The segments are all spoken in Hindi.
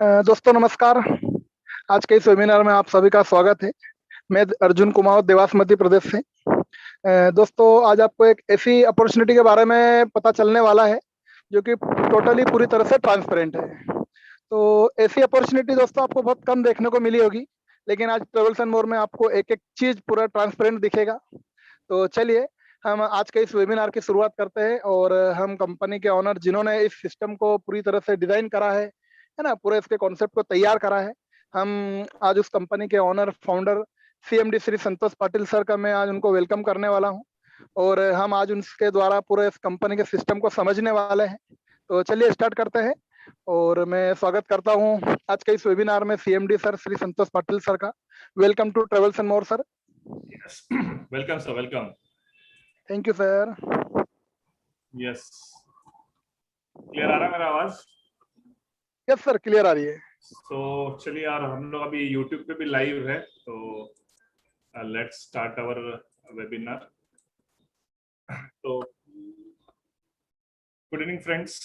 दोस्तों नमस्कार। आज के इस वेबिनार में आप सभी का स्वागत है। मैं अर्जुन कुमावत देवास मध्य प्रदेश से। दोस्तों आज आपको एक ऐसी अपॉर्चुनिटी के बारे में पता चलने वाला है जो कि टोटली पूरी तरह से ट्रांसपेरेंट है। तो ऐसी अपॉर्चुनिटी दोस्तों आपको बहुत कम देखने को मिली होगी, लेकिन आज ट्रेवल्स एंड मोर में आपको एक एक चीज पूरा ट्रांसपेरेंट दिखेगा। तो चलिए हम आज के इस वेबिनार की शुरुआत करते हैं और हम कंपनी के ऑनर जिन्होंने इस सिस्टम को पूरी तरह से डिजाइन करा है ना, पूरे इसके कॉन्सेप्ट को तैयार करा है। हम आज उस कंपनी के honour founder CMD Shri Santosh Patil sir का मैं आज उनको वेलकम करने वाला हूं और हम आज उनके द्वारा पूरे इस कंपनी के सिस्टम को समझने वाले हैं। तो चलिए स्टार्ट करते हैं और मैं स्वागत करता हूं आज के इस वेबिनार में CMD sir Shri Santosh Patil sir का। Welcome to travels and more sir. Yes. Welcome, sir. Welcome. Thank you sir. Yes. Clear आ रहा है मेरा आवाज? यस सर, क्लियर आ रही है। तो चलिए यार, हम लोग अभी YouTube पे भी लाइव है, तो लेट्स स्टार्ट आवर वेबिनार। तो गुड इवनिंग फ्रेंड्स,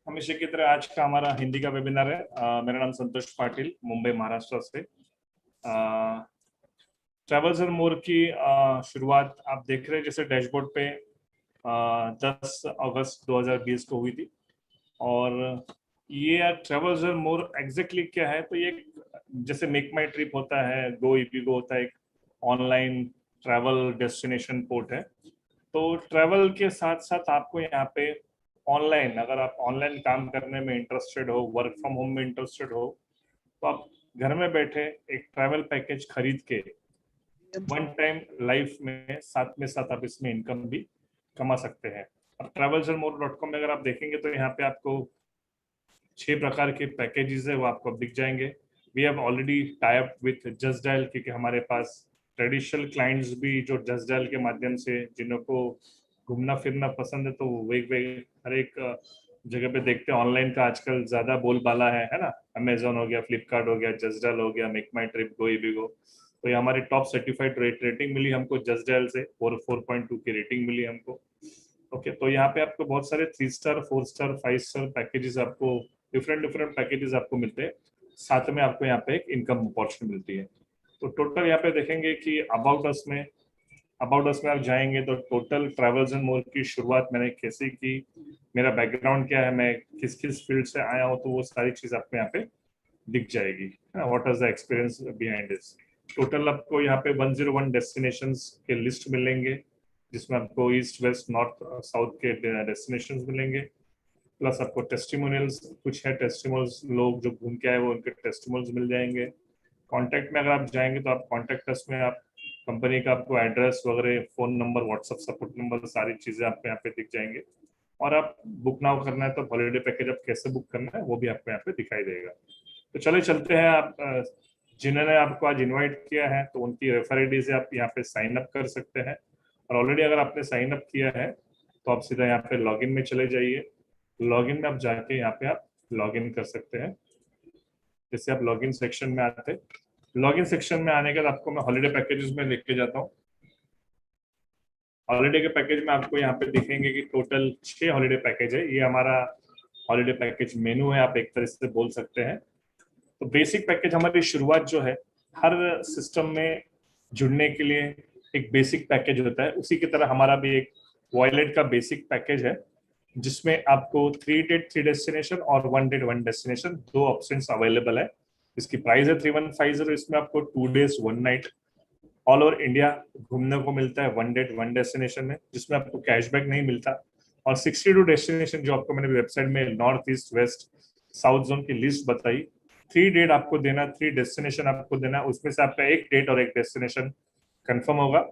हमेशा की तरह आज का हमारा हिंदी का वेबिनार है। मेरा नाम संतोष पाटिल, मुंबई महाराष्ट्र से। ट्रैवल्स एंड मोर की शुरुआत आप देख रहे हैं जैसे डैशबोर्ड पे 10 अगस्त 2020 को हुई थी। और ये ट्रैवल्स एंड मोर एग्जैक्टली क्या है, तो ये जैसे मेक माई ट्रिप होता है, गो इपीगो होता है, एक ऑनलाइन ट्रैवल डेस्टिनेशन पोर्ट है। तो ट्रैवल के साथ साथ आपको यहाँ पे ऑनलाइन, अगर आप ऑनलाइन काम करने में इंटरेस्टेड हो, वर्क फ्रॉम होम में इंटरेस्टेड हो, तो आप घर में बैठे एक ट्रैवल पैकेज खरीद के वन टाइम लाइफ में साथ आप इसमें इनकम भी कमा सकते हैं। अब travelsandmore.com में अगर आप देखेंगे तो यहाँ पे आपको 6 प्रकार के पैकेजेस है, वो आपको दिख जाएंगे। We have already tie up with Just Dial, क्योंकि हमारे पास ट्रेडिशनल क्लाइंट्स भी जो जस्ट डायल के माध्यम से जिन्हों को घूमना फिरना पसंद है, तो हर एक जगह पे देखते हैं ऑनलाइन का आजकल ज्यादा बोलबाला है ना। अमेजोन हो गया, फ्लिपकार्ट हो गया, जस्ट डायल हो गया, मेक माई ट्रिप, गो इबीगो। तो ये हमारी टॉप सर्टिफाइड रेटिंग मिली हमको जस्ट डायल से, 4.2 की रेटिंग मिली हमको। ओके, तो यहाँ पे आपको बहुत सारे 3 स्टार, 4 स्टार, 5 स्टार पैकेजेस, आपको डिफरेंट पैकेजेस आपको मिलते हैं। साथ में आपको यहाँ पे एक इनकम अपॉर्चुनिटी मिलती है। तो टोटल यहाँ पे देखेंगे कि अबाउट अस में आप जाएंगे तो टोटल ट्रैवल्स एंड मोर की शुरुआत मैंने कैसे की, मेरा बैकग्राउंड क्या है, मैं किस किस फील्ड से आया हूँ, तो वो सारी चीज आपको यहाँ पे दिख जाएगी। What is the experience behind this. Total आपको यहाँ पे 101 डेस्टिनेशंस के लिस्ट मिलेंगे, जिसमें आपको ईस्ट वेस्ट नॉर्थ साउथ के डेस्टिनेशंस मिलेंगे। प्लस आपको टेस्टिमोनियल्स कुछ है, टेस्टिमोनियल्स लोग जो घूम के आए वो उनके टेस्टिमोनियल्स मिल जाएंगे। कॉन्टैक्ट में अगर आप जाएंगे तो आप कॉन्टैक्ट अस में आप कंपनी का आपको एड्रेस वगैरह, phone number, WhatsApp support number, सारी चीजें आपको यहाँ पे दिख जाएंगे। और आप बुक नाउ करना है तो हॉलीडे पैकेज आप कैसे बुक करना है वो भी आपको यहाँ पे दिखाई देगा। तो चले चलते हैं। आप जिन्होंने आपको आज इनवाइट किया है तो उनकी रेफर आईडी से आप यहाँ पे साइन अप कर सकते हैं। और ऑलरेडी अगर आपने साइन अप किया है तो आप सीधा यहाँ पे लॉगिन में चले जाइए। लॉगिन में आप जाके यहाँ पे आप लॉगिन कर सकते हैं। जैसे आप लॉगिन सेक्शन में आते हैं, लॉगिन सेक्शन में आने के बाद आपको मैं हॉलीडे पैकेजेस में लेके जाता हूँ। हॉलीडे के पैकेज में आपको यहाँ पे दिखेंगे कि टोटल 6 हॉलीडे पैकेज है। ये हमारा हॉलीडे पैकेज मेनू है, आप एक तरह से बोल सकते हैं। तो बेसिक पैकेज हमारी शुरुआत जो है, हर सिस्टम में जुड़ने के लिए एक बेसिक पैकेज होता है, उसी की तरह हमारा भी एक वॉयलेट का बेसिक पैकेज है, जिसमें आपको 3 डेट 3 डेस्टिनेशन और 1 डेट 1 डेस्टिनेशन 2 ऑप्शंस अवेलेबल है। इसकी प्राइस है 3150। इसमें आपको 2 days 1 night all over India घूमने को मिलता है 1 डेट 1 डेस्टिनेशन में, जिसमें आपको कैशबैक नहीं मिलता। और 62 डेस्टिनेशन जो आपको मैंने वेबसाइट में north east west south zone की लिस्ट बताई, 3 डेट आपको देना, 3 डेस्टिनेशन आपको देना, उसमें से आपका एक डेट और एक डेस्टिनेशन कंफर्म होगा।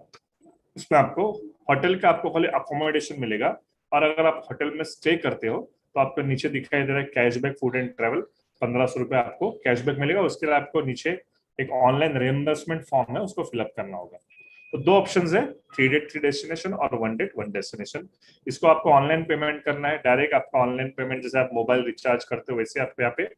उसमें आपको होटल का आपको खाली अकोमोडेशन मिलेगा। और अगर आप होटल में स्टे करते हो तो आपको नीचे दिखाई दे रहा है कैशबैक फूड एंड ट्रेवल, 1500 रुपये आपको कैशबैक मिलेगा। उसके लिए आपको नीचे एक ऑनलाइन रिएम्बर्समेंट फॉर्म है, उसको फिलअप करना होगा। तो 2 ऑप्शन है, 3 डेट 3 डेस्टिनेशन और 1 डेट 1 डेस्टिनेशन। इसको आपको ऑनलाइन पेमेंट करना है, डायरेक्ट आपका ऑनलाइन पेमेंट, जैसे आप मोबाइल रिचार्ज करते हो वैसे आपको यहाँ पे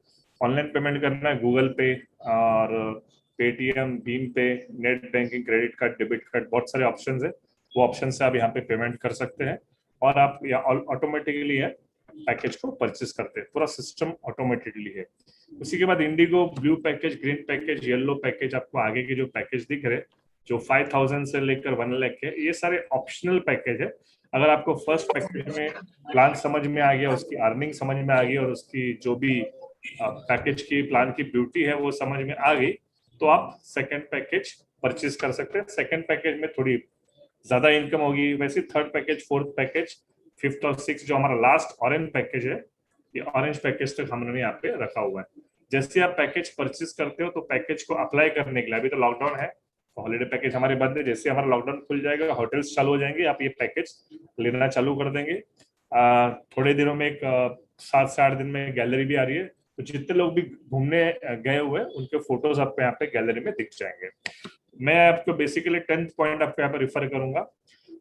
ऑनलाइन पेमेंट करना है। गूगल पे और पेटीएम, भीम पे, net banking, credit card, debit card, बहुत सारे ऑप्शन है। वो ऑप्शन से आप यहाँ पे पेमेंट कर सकते हैं। और आप ऑटोमेटिकली है पैकेज को परचेस करते हैं, पूरा सिस्टम ऑटोमेटेडली है। उसी के बाद Indigo blue package, green package, yellow package, आपको आगे के जो पैकेज दिख रहे जो 5000 से लेकर 1 लाख है, ये सारे ऑप्शनल पैकेज है। अगर आपको फर्स्ट पैकेज में प्लान समझ में आ गया, उसकी अर्निंग समझ में आ गई और उसकी जो भी पैकेज की प्लान की ब्यूटी है वो समझ में आ गई, तो आप सेकंड पैकेज परचेज कर सकते हैं। सेकंड पैकेज में थोड़ी ज्यादा इनकम होगी। वैसे third package, fourth package, fifth और सिक्स, जो हमारा लास्ट ऑरेंज पैकेज है, ये ऑरेंज पैकेज तक हमने यहाँ पे रखा हुआ है। जैसे आप पैकेज परचेज करते हो तो पैकेज को अप्लाई करने के लिए, अभी तो लॉकडाउन है, हॉलीडे पैकेज हमारे बंद है, जैसे हमारा लॉकडाउन खुल जाएगा, होटल्स चालू हो जाएंगे, आप ये पैकेज लेना चालू कर देंगे। थोड़े दिनों में एक 7 से 8 दिन में गैलरी भी आ रही है, तो जितने लोग भी घूमने गए हुए हैं उनके फोटोज आपको यहाँ पे गैलरी में दिख जाएंगे। मैं आपको बेसिकली 10th पॉइंट आपको यहाँ पे रिफर करूंगा।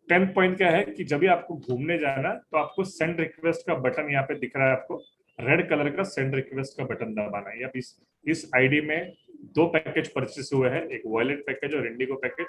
10th पॉइंट क्या है कि जब भी आपको घूमने जाना तो आपको सेंड रिक्वेस्ट का बटन यहाँ पे दिख रहा है, आपको रेड कलर का सेंड रिक्वेस्ट का बटन दबाना है। अब इस आईडी में 2 पैकेज परचेस हुए हैं, एक वॉयलेट पैकेज और indigo package.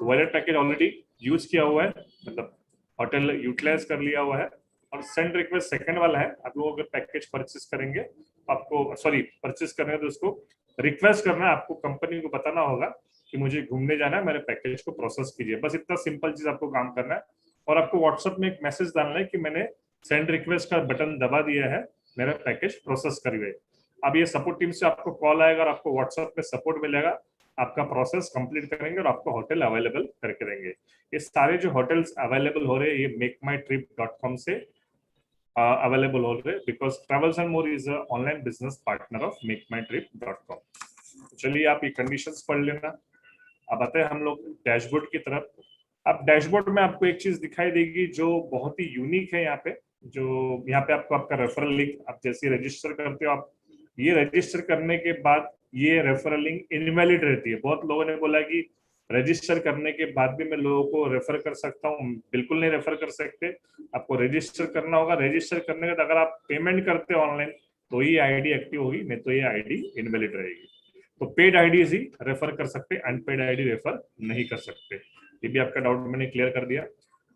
Violet package already use किया हुआ है, मतलब होटल यूटिलाइज कर लिया हुआ है, और सेंड रिक्वेस्ट सेकंड वाला है। आप लोग अगर पैकेज परचेस करेंगे आपको, सॉरी परचेस करेंगे तो उसको रिक्वेस्ट करना है, आपको कंपनी को बताना होगा कि मुझे घूमने जाना है, मेरे पैकेज को प्रोसेस कीजिए। बस इतना सिंपल चीज आपको काम करना है, और आपको व्हाट्सएप में एक मैसेज डालना है कि मैंने सेंड रिक्वेस्ट का बटन दबा दिया है, मेरा पैकेज प्रोसेस करिए। अब ये सपोर्ट टीम से आपको कॉल आएगा और आपको व्हाट्सएप पे सपोर्ट मिलेगा, आपका प्रोसेस कंप्लीट करेंगे और आपको होटल अवेलेबल करके देंगे। ये सारे जो होटल्स अवेलेबल हो रहे हैं ये मेकमाईट्रिप.com से अवेलेबल हो रहे हैं, because travels and more is a online business partner of MakeMyTrip. चलिए आप ये कंडीशंस पढ़ लेना। अब आते हैं हम लोग डैशबोर्ड की तरफ। अब डैशबोर्ड में आपको एक चीज दिखाई देगी जो बहुत ही यूनिक है यहाँ पे, जो यहाँ पे आपको आपका रेफरल लिंक, आप जैसे रजिस्टर करते हो, आप ये रजिस्टर करने के बाद ये रेफरल लिंक इनवैलिड रहती है। बहुत लोगों ने बोला कि रजिस्टर करने के बाद भी मैं लोगों को रेफर कर सकता हूँ, बिल्कुल नहीं रेफर कर सकते, आपको रजिस्टर करना होगा। रजिस्टर करने के बाद अगर आप पेमेंट करते हो ऑनलाइन तो ये आईडी एक्टिव होगी, नहीं तो ये आईडी इनवैलिड रहेगी। तो पेड आईडीज ही रेफर कर सकते, अनपेड आईडी रेफर नहीं कर सकते। ये भी आपका डाउट मैंने क्लियर कर दिया।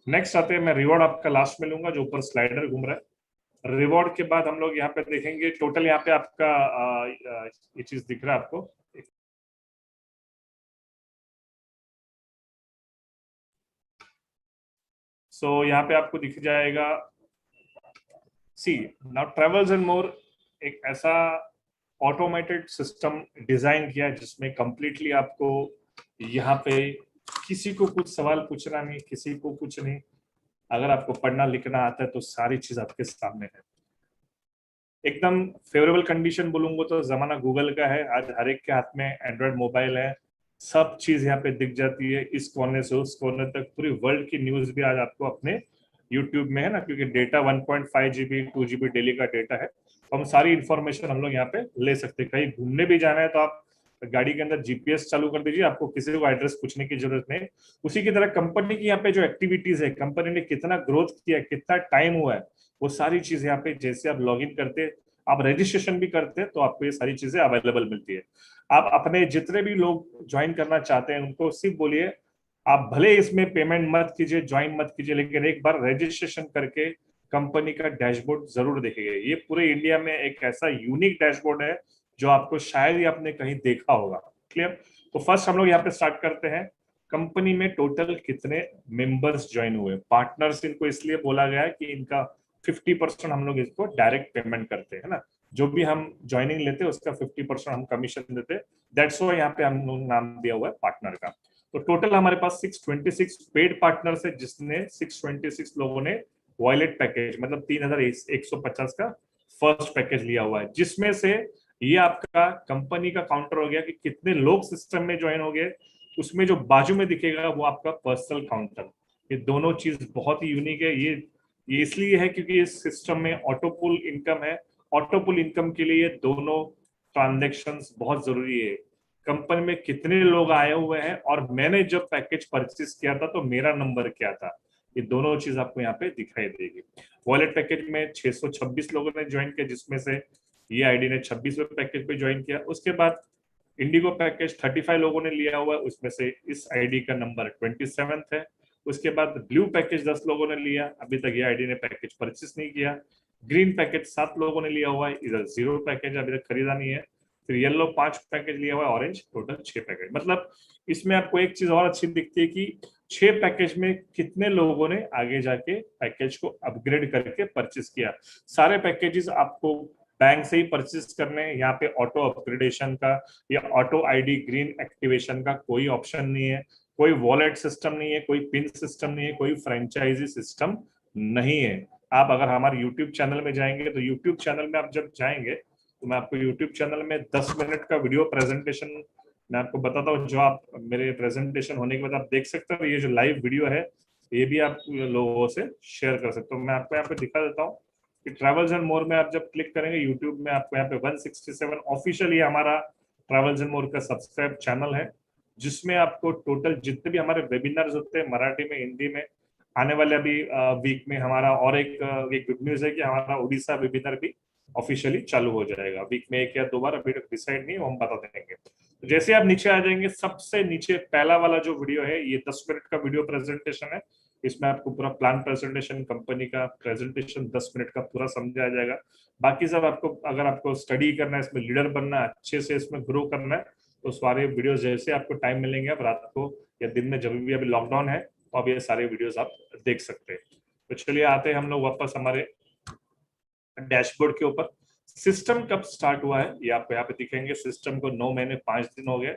नेक्स्ट आते हैं, मैं रिवॉर्ड आपका लास्ट में लूंगा, जो ऊपर स्लाइडर घूम रहा है। रिवॉर्ड के बाद हम लोग यहाँ पे देखेंगे टोटल, यहाँ पे आपका ये चीज दिख रहा है आपको, सो यहाँ पे आपको दिख जाएगा। सी नाउ ट्रेवल्स एंड मोर एक ऐसा ऑटोमेटेड सिस्टम डिजाइन किया है जिसमें कंप्लीटली आपको यहाँ पे किसी को कुछ सवाल पूछना नहीं, किसी को कुछ नहीं। अगर आपको पढ़ना लिखना आता है तो सारी चीज आपके सामने है। एकदम फेवरेबल कंडीशन बोलूंगा तो जमाना गूगल का है, आज हर एक के हाथ में एंड्रॉइड मोबाइल है, सब चीज यहाँ पे दिख जाती है, इस कोने से उस कोने तक। पूरी वर्ल्ड की न्यूज भी आज आपको अपने यूट्यूब में है ना, क्योंकि डेटा 1.5 GB 2 GB डेली का डेटा है, तो हम सारी इंफॉर्मेशन हम लोग यहाँ पे ले सकते हैं। कहीं घूमने भी जाना है तो आप गाड़ी के अंदर जीपीएस चालू कर दीजिए, आपको किसी को एड्रेस पूछने की जरूरत नहीं। उसी की तरह कंपनी की यहाँ पे जो एक्टिविटीज है, कंपनी ने कितना ग्रोथ किया, कितना टाइम हुआ है, वो सारी चीजें यहाँ पे जैसे आप लॉग इन करते, आप रजिस्ट्रेशन भी करते हैं तो आपको ये सारी चीजें अवेलेबल मिलती है। आप अपने जितने भी लोग ज्वाइन करना चाहते हैं उनको सिर्फ बोलिए, आप भले इसमें पेमेंट मत कीजिए, ज्वाइन मत कीजिए, लेकिन एक बार रजिस्ट्रेशन करके कंपनी का डैशबोर्ड जरूर देखिए। ये पूरे इंडिया में एक ऐसा यूनिक डैशबोर्ड है जो आपको शायद ही आपने कहीं देखा होगा। क्लियर? तो फर्स्ट हम लोग यहाँ पे स्टार्ट करते हैं, कंपनी में टोटल कितने मेंबर्स ज्वाइन हुए। पार्टनर्स इनको इसलिए बोला गया है कि इनका 50% हम लोग इसको डायरेक्ट पेमेंट करते हैं ना, जो भी हम ज्वाइनिंग लेते हैं उसका 50% हम कमीशन देते हैं। दैट्स व्हाई यहाँ पे हम लोग नाम दिया हुआ है पार्टनर का। तो टोटल हमारे पास 626 पेड पार्टनर्स है, जिसने 626 लोगों ने वॉयलेट पैकेज मतलब 3150 का फर्स्ट पैकेज लिया हुआ है, जिसमें से ये आपका कंपनी का काउंटर हो गया कि कितने लोग सिस्टम में ज्वाइन हो गए। उसमें जो बाजू में दिखेगा वो आपका पर्सनल काउंटर। ये दोनों चीज बहुत ही यूनिक है। ये इसलिए है क्योंकि इस सिस्टम में ऑटोपुल इनकम है। ऑटोपुल इनकम के लिए दोनों ट्रांजैक्शंस बहुत जरूरी है। कंपनी में कितने लोग आए हुए हैं और मैंने जब पैकेज परचेज किया था तो मेरा नंबर क्या था, ये दोनों चीज आपको यहाँ पे दिखाई देगी। वॉलेट पैकेज में 626 लोगों ने ज्वाइन किया, जिसमें से ये आईडी ने 26वें पैकेज पे ज्वाइन किया। उसके बाद इंडिगो पैकेज 35 लोगों ने लिया हुआ है, उसमें से इस आईडी का नंबर 27th है। उसके बाद ब्लू पैकेज 10 लोगों ने लिया, अभी तक ये आईडी ने पैकेज परचेस नहीं किया। ग्रीन पैकेज 7 लोगों ने लिया हुआ है, इधर 0 पैकेज अभी तक खरीदा नहीं है। फिर येलो 5 पैकेज लिया हुआ है, ऑरेंज टोटल 6 पैकेज। मतलब इसमें आपको एक चीज और अच्छी दिखती है कि 6 पैकेज में कितने लोगों ने आगे जाके पैकेज को अपग्रेड करके परचेस किया। सारे पैकेजेस आपको बैंक से ही परचेस करने हैं। यहाँ पे ऑटो अपग्रेडेशन का या ऑटो आईडी ग्रीन एक्टिवेशन का कोई ऑप्शन नहीं है, कोई वॉलेट सिस्टम नहीं है, कोई पिन सिस्टम नहीं है, कोई फ्रेंचाइजी सिस्टम नहीं है। आप अगर हमारे यूट्यूब चैनल में जाएंगे तो यूट्यूब चैनल में आप जब जाएंगे तो मैं आपको यूट्यूब चैनल में 10 मिनट का वीडियो प्रेजेंटेशन मैं आपको बताता हूँ, जो आप मेरे प्रेजेंटेशन होने के बाद आप देख सकते हो। ये जो लाइव वीडियो है ये भी आप लोगों से शेयर कर सकते हो। मैं आपको यहाँ पे दिखा देता हूँ कि ट्रैवल्स एंड मोर में आप जब क्लिक करेंगे यूट्यूब में, आपको यहाँ पे 167 ऑफिशियली हमारा ट्रैवल्स एंड मोर का सब्सक्राइब चैनल है, जिसमें आपको टोटल जितने भी हमारे वेबिनार्स होते हैं मराठी में, हिंदी में, आने वाले अभी वीक में हमारा और एक गुड न्यूज है कि हमारा उड़ीसा वेबिनार भी ऑफिशियली चालू हो जाएगा वीक में 1 या 2 बार, अभी तक डिसाइड नहीं, वो हम बता देंगे। तो जैसे आप नीचे आ जाएंगे, सबसे नीचे पहला वाला जो वीडियो है ये 10 मिनट का वीडियो प्रेजेंटेशन है। इसमें आपको पूरा प्लान प्रेजेंटेशन, कंपनी का प्रेजेंटेशन 10 मिनट का पूरा समझाया जाएगा। बाकी सब आपको, अगर आपको स्टडी करना है, इसमें लीडर बनना है, अच्छे से इसमें ग्रो करना है, तो सारे वीडियो जैसे आपको टाइम मिलेंगे, आप रात को या दिन में, जब भी अभी लॉकडाउन है तो अब ये सारे वीडियोस आप देख सकते हैं। तो चलिए आते हैं हम लोग वापस हमारे डैशबोर्ड के ऊपर। सिस्टम कब स्टार्ट हुआ है ये आपको यहाँ पे दिखेंगे। सिस्टम को 9 महीने 5 दिन हो गए,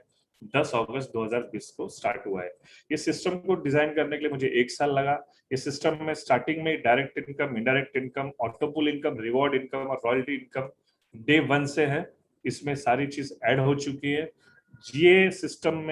10 अगस्त 2020 को स्टार्ट हुआ है। ये सिस्टम को डिजाइन करने के लिए मुझे 1 साल लगा। ये सिस्टम में स्टार्टिंग में direct income, indirect income, ऑटोपुल income, reward income और रॉयल्टी इनकम डे 1 से है। इसमें सारी चीज ऐड हो चुकी है। ये सिस्टम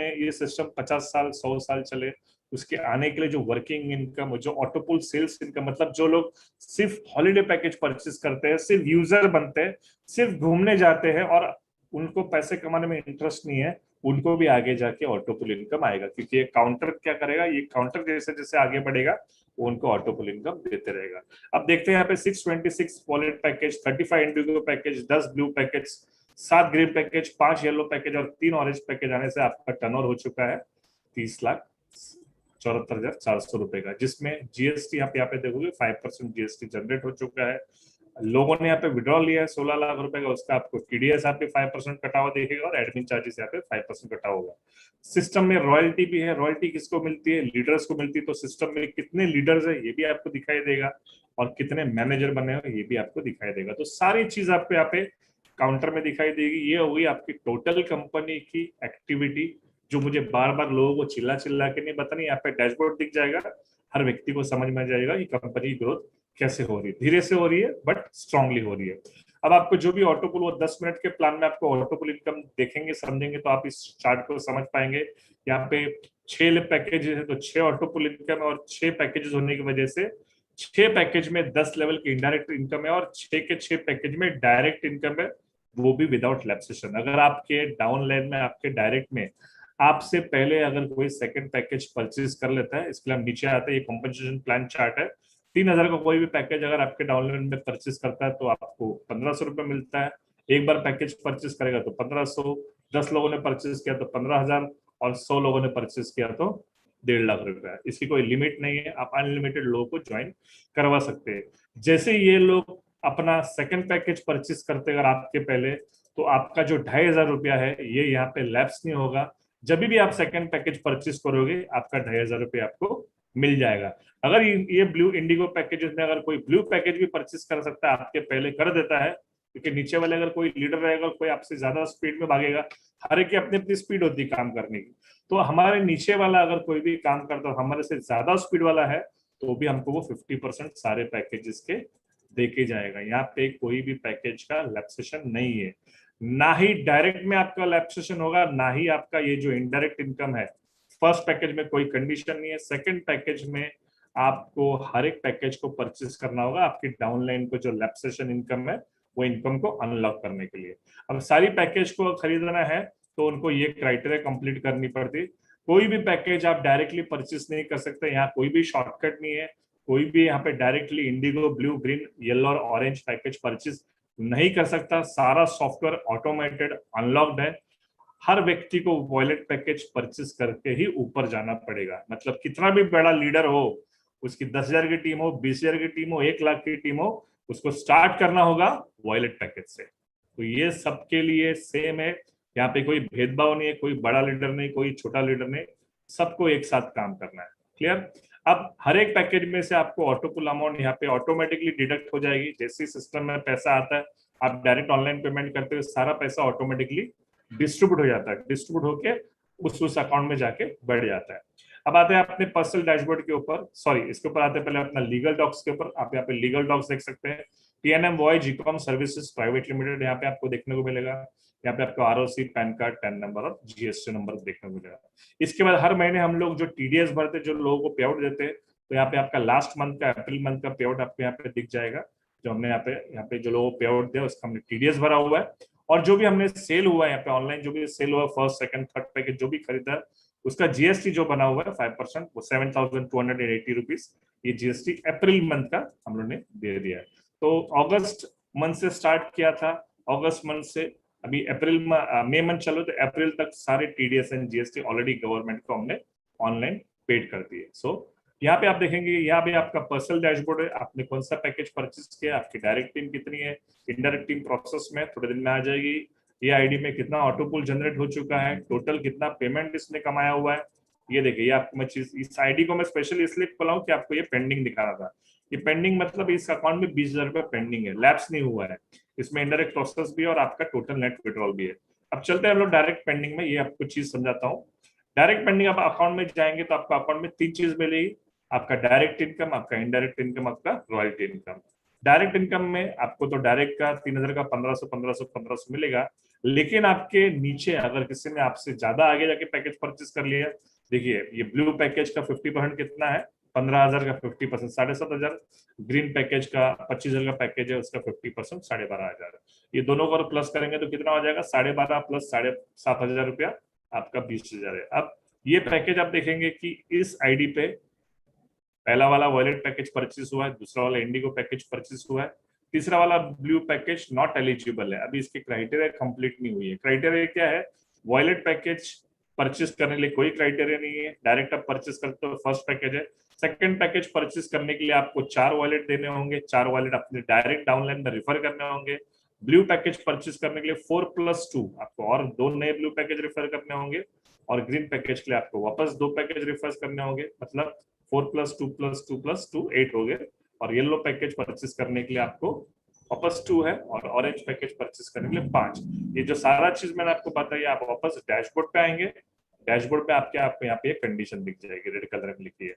50 साल 100 साल चले, उसके आने के लिए जो वर्किंग इनकम, जो ऑटोपुल सेल्स इनकम, मतलब जो लोग सिर्फ हॉलिडे पैकेज परचेस करते हैं, सिर्फ यूजर बनते हैं, सिर्फ घूमने जाते हैं और उनको पैसे कमाने में इंटरेस्ट नहीं है, उनको भी आगे जाके ऑटोपुल इनकम आएगा। क्योंकि ये काउंटर क्या करेगा, ये काउंटर जैसे जैसे आगे बढ़ेगा वो उनको ऑटोपुल इनकम देते रहेगा। अब देखते हैं यहाँ पे 626 wallet package, 35 Indigo package, 10 blue package, 7 green package, 5 yellow package और 3 ऑरेंज पैकेज आने से आपका टर्नओवर हो चुका है 30,74,400 रुपए का, जिसमें जीएसटी आप यहाँ पे देखोगे 5% जीएसटी जनरेट हो चुका है। लोगों ने यहाँ पे विड्रॉल लिया है 16 लाख रुपए का, उसका आपको टीडीएस यहाँ पे 5% कटा हुआ दिखेगा और एडमिन चार्जेस यहाँ पे 5% कटा होगा। सिस्टम में रॉयल्टी भी है। रॉयल्टी किसको मिलती है? लीडर्स को मिलती है। तो सिस्टम में कितने लीडर्स है ये भी आपको दिखाई देगा और कितने मैनेजर बने हुए ये भी आपको दिखाई देगा। तो सारी चीज आपको यहाँ पे काउंटर में दिखाई देगी। ये होगी आपकी टोटल कंपनी की एक्टिविटी, जो मुझे बार बार लोगों को चिल्ला चिल्ला के नहीं बतानी। यहाँ पे डैशबोर्ड दिख जाएगा, हर व्यक्ति को समझ में आ जाएगा कि कंपनी की ग्रोथ कैसे हो रही है। धीरे से हो रही है बट स्ट्रांगली हो रही है। अब आपको जो भी ऑटोपुल, वो 10 मिनट के प्लान में आपको ऑटोपुल इनकम देखेंगे, समझेंगे तो आप इस चार्ट को समझ पाएंगे। यहाँ पे 6 पैकेजेस है तो 6 ऑटोपुल इनकम है और 6 पैकेजेस होने की वजह से 6 पैकेज में 10 लेवल की इनडायरेक्ट इनकम है और 6 के 6 पैकेज में डायरेक्ट इनकम है, वो भी विदाउट लैप्सेशन। अगर आपके डाउन लाइन में, आपके डायरेक्ट में आपसे पहले अगर कोई सेकंड पैकेज परचेज कर लेता है, इसके लिए हम नीचे आते हैं, ये कॉम्पनसेशन प्लान चार्ट है। 3,000 का कोई भी पैकेज अगर आपके डाउनलाइन में परचेज करता है तो आपको 1,500 रुपये मिलता है। एक बार पैकेज परचेज करेगा तो 1,500, 10 लोगों ने परचेज किया तो 15,000 और 100 लोगों ने परचेज किया तो 1.5 लाख रुपया। इसकी कोई लिमिट नहीं है, आप अनलिमिटेड लोगों को ज्वाइन करवा सकते हैं। जैसे ये लोग अपना सेकंड पैकेज परचेज करते अगर आपके पहले, तो आपका जो 2,500 रुपया है ये यहाँ पे लैप्स नहीं होगा। जब भी आप सेकंड पैकेज परचेज करोगे आपका 2,500 रुपये आपको मिल जाएगा। अगर ये ब्लू इंडिगो पैकेजेस में अगर कोई ब्लू पैकेज भी परचेज कर सकता है, आपके पहले कर देता है, क्योंकि नीचे वाले अगर कोई लीडर रहेगा, कोई आपसे ज्यादा स्पीड में भागेगा, हर एक की अपनी अपनी स्पीड होती है काम करने की। तो हमारे नीचे वाला अगर कोई भी काम करता है हमारे से ज्यादा स्पीड वाला है, तो भी हमको वो 50% सारे पैकेजेस के देके जाएगा। यहाँ पे कोई भी पैकेज का लैप्सेशन नहीं है, ना ही डायरेक्ट में आपका लैप्सेशन होगा, ना ही आपका ये जो इनडायरेक्ट इनकम है। फर्स्ट पैकेज में कोई कंडीशन नहीं है, सेकंड पैकेज में आपको हर एक पैकेज को परचेज करना होगा आपकी डाउनलाइन को जो लैप्सेशन इनकम है वो इनकम को अनलॉक करने के लिए। अब सारी पैकेज को खरीदना है तो उनको ये क्राइटेरिया कंप्लीट करनी पड़ती। कोई भी पैकेज आप डायरेक्टली परचेज नहीं कर सकते, यहाँ कोई भी शॉर्टकट नहीं है। कोई भी यहाँ पे directly Indigo, blue, green, yellow और ऑरेंज पैकेज परचेज नहीं कर सकता। सारा सॉफ्टवेयर ऑटोमेटेड, अनलॉक्ड है। हर व्यक्ति को वॉलेट पैकेज परचेज करके ही ऊपर जाना पड़ेगा। मतलब कितना भी बड़ा लीडर हो, उसकी 10,000 की टीम हो, 20,000 की टीम हो, 1 लाख की टीम हो, उसको स्टार्ट करना होगा वॉयलेट पैकेज से। तो ये सबके लिए सेम है, यहाँ पे कोई भेदभाव नहीं है, कोई बड़ा लीडर नहीं, कोई छोटा लीडर नहीं, सबको एक साथ काम करना है। क्लियर? अब हर एक पैकेज में से आपको ऑटो पुल अमाउंट यहाँ पे ऑटोमेटिकली डिडक्ट हो जाएगी। जैसे सिस्टम में पैसा आता है, आप डायरेक्ट ऑनलाइन पेमेंट करते हुए सारा पैसा ऑटोमेटिकली डिस्ट्रीब्यूट हो जाता है, डिस्ट्रीब्यूट होके उस अकाउंट में जाके बढ़ जाता है। अब आते हैं अपने पर्सनल डैशबोर्ड के ऊपर, सॉरी इसके ऊपर आते हैं पहले अपना लीगल डॉक्स के ऊपर। आप यहाँ पे लीगल डॉक्स देख सकते हैं, PNM voyage e-com services private limited यहाँ पे आपको देखने को मिलेगा। यहाँ पे आपको ROC, pan card, tan number और GST नंबर देखने को मिलेगा। इसके बाद हर महीने हम लोग जो TDS भरते, जो लोगों को पे आउट देते हैं, तो यहाँ पे आपका लास्ट मंथ का, अप्रैल मंथ का पे आउट आपको यहाँ पे दिख जाएगा। जो हमने यहाँ पे जो लोगों को पे आउट दिया उसका हमने TDS भरा हुआ है। और जो भी हमने सेल हुआ है यहाँ पे ऑनलाइन, जो भी सेल हुआ, फर्स्ट सेकंड थर्ड पैकेज जो भी खरीदा है, उसका GST जो बना हुआ है 5%, वो 7,280 रुपीज, ये GST अप्रैल मंथ का हम लोग ने दे दिया है। तो अगस्त मंथ से स्टार्ट किया था, अगस्त मंथ से अभी अप्रैल मई मंथ चलो, तो अप्रैल तक सारे TDS and GST already government को हमने ऑनलाइन पेड कर दिए। सो यहाँ पे आप देखेंगे, यहाँ पे आपका पर्सनल डैशबोर्ड है, आपने कौन सा पैकेज परचेज किया, आपकी डायरेक्ट टीम कितनी है, इनडायरेक्ट टीम प्रोसेस में थोड़े दिन में आ जाएगी, ये आईडी में कितना ऑटो पुल जनरेट हो चुका है, टोटल कितना पेमेंट इसने कमाया हुआ है। ये देखिए, ये आपको मैं चीज, इस आईडी को मैं स्पेशली इसलिए खोला हूँ कि आपको ये पेंडिंग दिखाना था। ये पेंडिंग मतलब इस अकाउंट में 20,000 रुपये पेंडिंग है, लैप्स नहीं हुआ है, इसमें इनडायरेक्ट प्रोसेस भी है और आपका टोटल नेट विड्रॉल भी है। अब चलते हैं हम लोग डायरेक्ट पेंडिंग में, ये आपको चीज समझाता हूँ। डायरेक्ट पेंडिंग, आप अकाउंट में जाएंगे तो आपको अकाउंट में 3 चीज मिलेगी, आपका डायरेक्ट इनकम, आपका इनडायरेक्ट इनकम, आपका रॉयल्टी इनकम। डायरेक्ट इनकम में आपको तो डायरेक्ट का 3,000 का 1,500 मिलेगा, लेकिन आपके नीचे अगर किसी ने आपसे ज्यादा आगे जाके पैकेज परचेस कर लिया, देखिए ये ब्लू पैकेज का 50% कितना है, 15,000 का 50% 7,500, ग्रीन पैकेज का 25,000 का पैकेज है, उसका 50% 12,500। ये दोनों को प्लस करेंगे तो कितना हो जाएगा, 12,500 प्लस 7,500 रुपया, आपका 20,000 है। अब ये पैकेज आप देखेंगे कि इस आईडी पे पहला वाला वॉलेट पैकेज परचेस हुआ है, दूसरा वाला इंडिगो पैकेज परचेस हुआ है, तीसरा वाला ब्लू पैकेज नॉट एलिजिबल है, अभी इसके क्राइटेरिया कंप्लीट नहीं हुई है। क्राइटेरिया क्या है, वॉलेट पैकेज परचेस करने के लिए कोई क्राइटेरिया नहीं है, डायरेक्ट आप परचेस करते हो, फर्स्ट पैकेज है। सेकंड पैकेज परचेस करने के लिए आपको 4 वॉलेट देने होंगे, 4 वॉलेट अपने डायरेक्ट डाउनलाइन में रिफर करने होंगे। ब्लू पैकेज परचेस करने के लिए 4+2 आपको और 2 नए ब्लू पैकेज रिफर करने होंगे, और ग्रीन पैकेज के लिए आपको वापस 2 पैकेज रिफर करने होंगे, मतलब 4+2+2+2 8 हो गए। और येलो पैकेज परचेस करने के लिए आपको वापस 2 है, और ऑरेंज पैकेज परचेस करने के लिए 5। ये जो सारा चीज मैंने आपको बताई, आप वापस डैशबोर्ड पे आएंगे, डैशबोर्ड पे आपको यहाँ पे कंडीशन दिख जाएगी, रेड कलर में लिखी है।